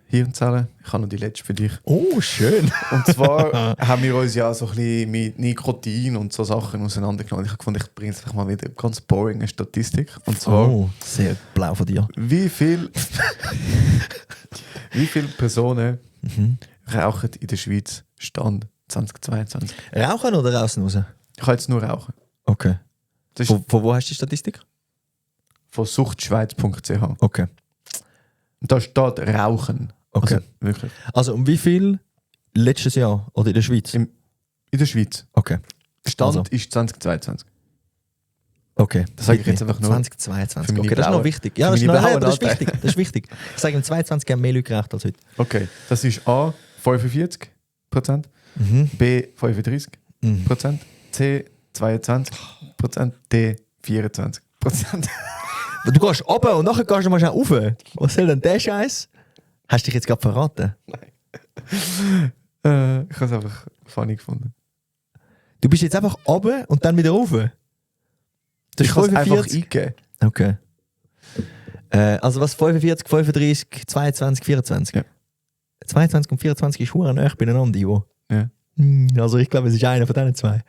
Hirnzellen, ich habe noch die letzte für dich. Oh, schön. Und zwar haben wir uns ja so ein bisschen mit Nikotin und so Sachen auseinandergenommen. Ich habe gefunden, ich bringe jetzt einfach mal wieder eine ganz boring Statistik. Und zwar, sehr blau von dir. wie viele Personen rauchen in der Schweiz Stand 2022? Rauchen oder draußen raus? Ich kann jetzt nur rauchen. Okay. Das ist Von wo hast du die Statistik? von suchtschweiz.ch. Okay. Und da steht Rauchen. Okay. Also, wirklich. Also um wie viel letztes Jahr oder in der Schweiz? In der Schweiz. Okay. Stand Also. ist 2022. Okay. Das sage ich jetzt einfach nur. 2022. für meine Okay, das ist noch blauen- wichtig. Ja, für das ist, meine noch, blauen das ist Anteile. wichtig. Das ist wichtig. Ich sage, im 22 haben mehr Leute geraucht als heute. Okay, das ist A 45%, B 35%, C 22%, D 24%. Du gehst runter und nachher gehst du mal schnell rauf. Was soll denn der Scheiß? Hast du dich jetzt gerade verraten? Ich habe es einfach funny gefunden. Du bist jetzt einfach runter und dann wieder rauf? Das Ich ist kann es einfach 45. eingeben. Okay. Also was 45, 35, 22, 24? Ja. 22 und 24 ist verdammt nah beieinander, Ivo. Ja. Also ich glaube, es ist einer von diesen zwei.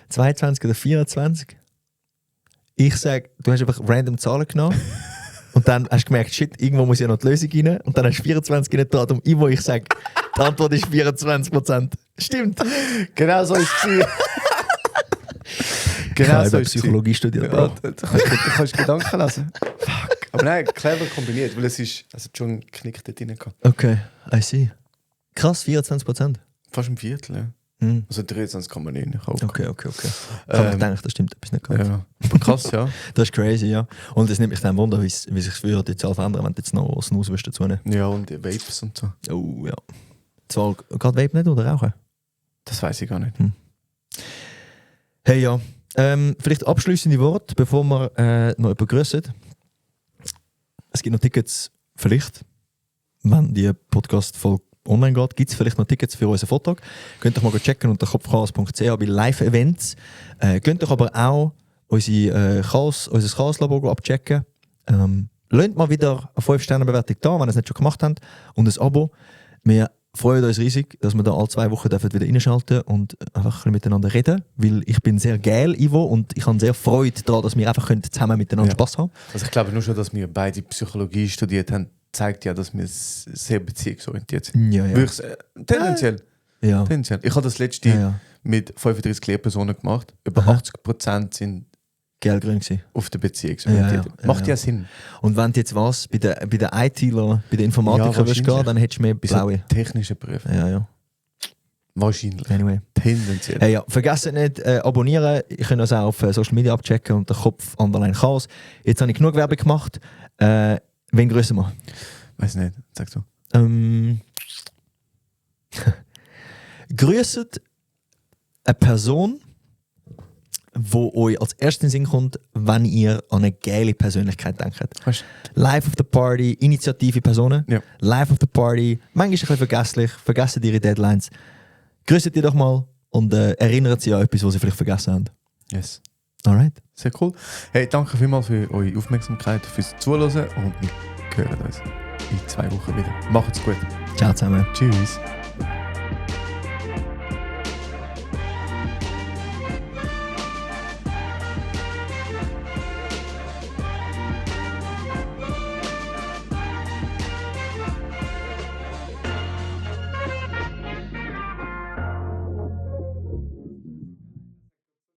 22 oder 24? Ich sage, du hast einfach random Zahlen genommen und dann hast du gemerkt, shit, irgendwo muss ja noch die Lösung rein und dann hast du 24 rein da. Und Ivo, ich sage, die Antwort ist 24%. Stimmt. Genau so ist es. Ich Genau habe so ist es. Psychologie studiert. Ja, Bro. du kannst Gedanken lesen. Fuck. Aber nein, clever kombiniert, weil es ist also schon einen Knick dort drin gehabt. Okay, I see. Krass, 24%. Fast ein Viertel, ja. Hm. Also 23 kann man nicht. Okay. Ich habe gedacht, das stimmt etwas nicht ganz. Ja. Aber krass, ja. Das ist crazy, ja. Und es nimmt mich dann Wunder, wie sich würde die Zahl verändern, wenn du jetzt noch Snus wirst dazu nehmen. Ja, und die Vapes und so. Oh ja. Zwar gerade Vape nicht oder rauchen? Das weiß ich gar nicht. Hey ja. Vielleicht abschließende Worte, bevor wir noch begrüßen. Es gibt noch Tickets, vielleicht, wenn die Podcast-Folge online geht, gibt es vielleicht noch Tickets für unseren Vortrag. Könnt ihr mal checken unter kopfchaos.ch bei Live-Events. Könnt ihr aber auch unser Chaos-Labor abchecken. Lasst mal wieder eine 5-Sterne-Bewertung da, wenn ihr es nicht schon gemacht habt. Und ein Abo. Wir freuen uns riesig, dass wir da alle 2 Wochen wieder reinschalten und einfach ein bisschen miteinander reden. Weil ich bin sehr geil, Ivo, und ich habe sehr Freude daran, dass wir einfach zusammen miteinander Spass haben. Also ich glaube nur schon, dass wir beide Psychologie studiert haben, zeigt ja, dass wir sehr beziehungsorientiert sind. Ja, ja. Wirklich, tendenziell. Ja. Tendenziell. Ich habe das letzte Ja. mit 35 Lehrpersonen gemacht. Über 80% sind Geil grün gewesen. auf der Beziehungsorientiert. Ja, ja. Macht ja Ja. Sinn. Und wenn du jetzt was bei den ITler, bei den Informatikern Ja, wirst gehen, wahrscheinlich. dann hättest du mehr Bei so blaue. technischen Berufen. Ja. Wahrscheinlich. Anyway. Tendenziell. Hey, ja, vergesst nicht, abonnieren. Ich kann uns auch auf Social Media abchecken unter Kopf_Chaos. Jetzt habe ich genug Werbung gemacht. Wen grüßen wir? Weiß nicht. Sag so. Grüßt eine Person, wo euch als erstes in den Sinn kommt, wenn ihr an eine geile Persönlichkeit denkt. Weißt Life of the Party, Initiative Personen. Ja. Life of the Party, manchmal ein bisschen vergesslich, vergessen ihre Deadlines. Grüßt ihr doch mal und erinnert sie an etwas, was sie vielleicht vergessen haben. Yes. Alright. Sehr cool. Hey, danke vielmals für eure Aufmerksamkeit, fürs Zuhören und wir hören uns in 2 Wochen wieder. Macht's gut. Ciao zusammen. Tschüss.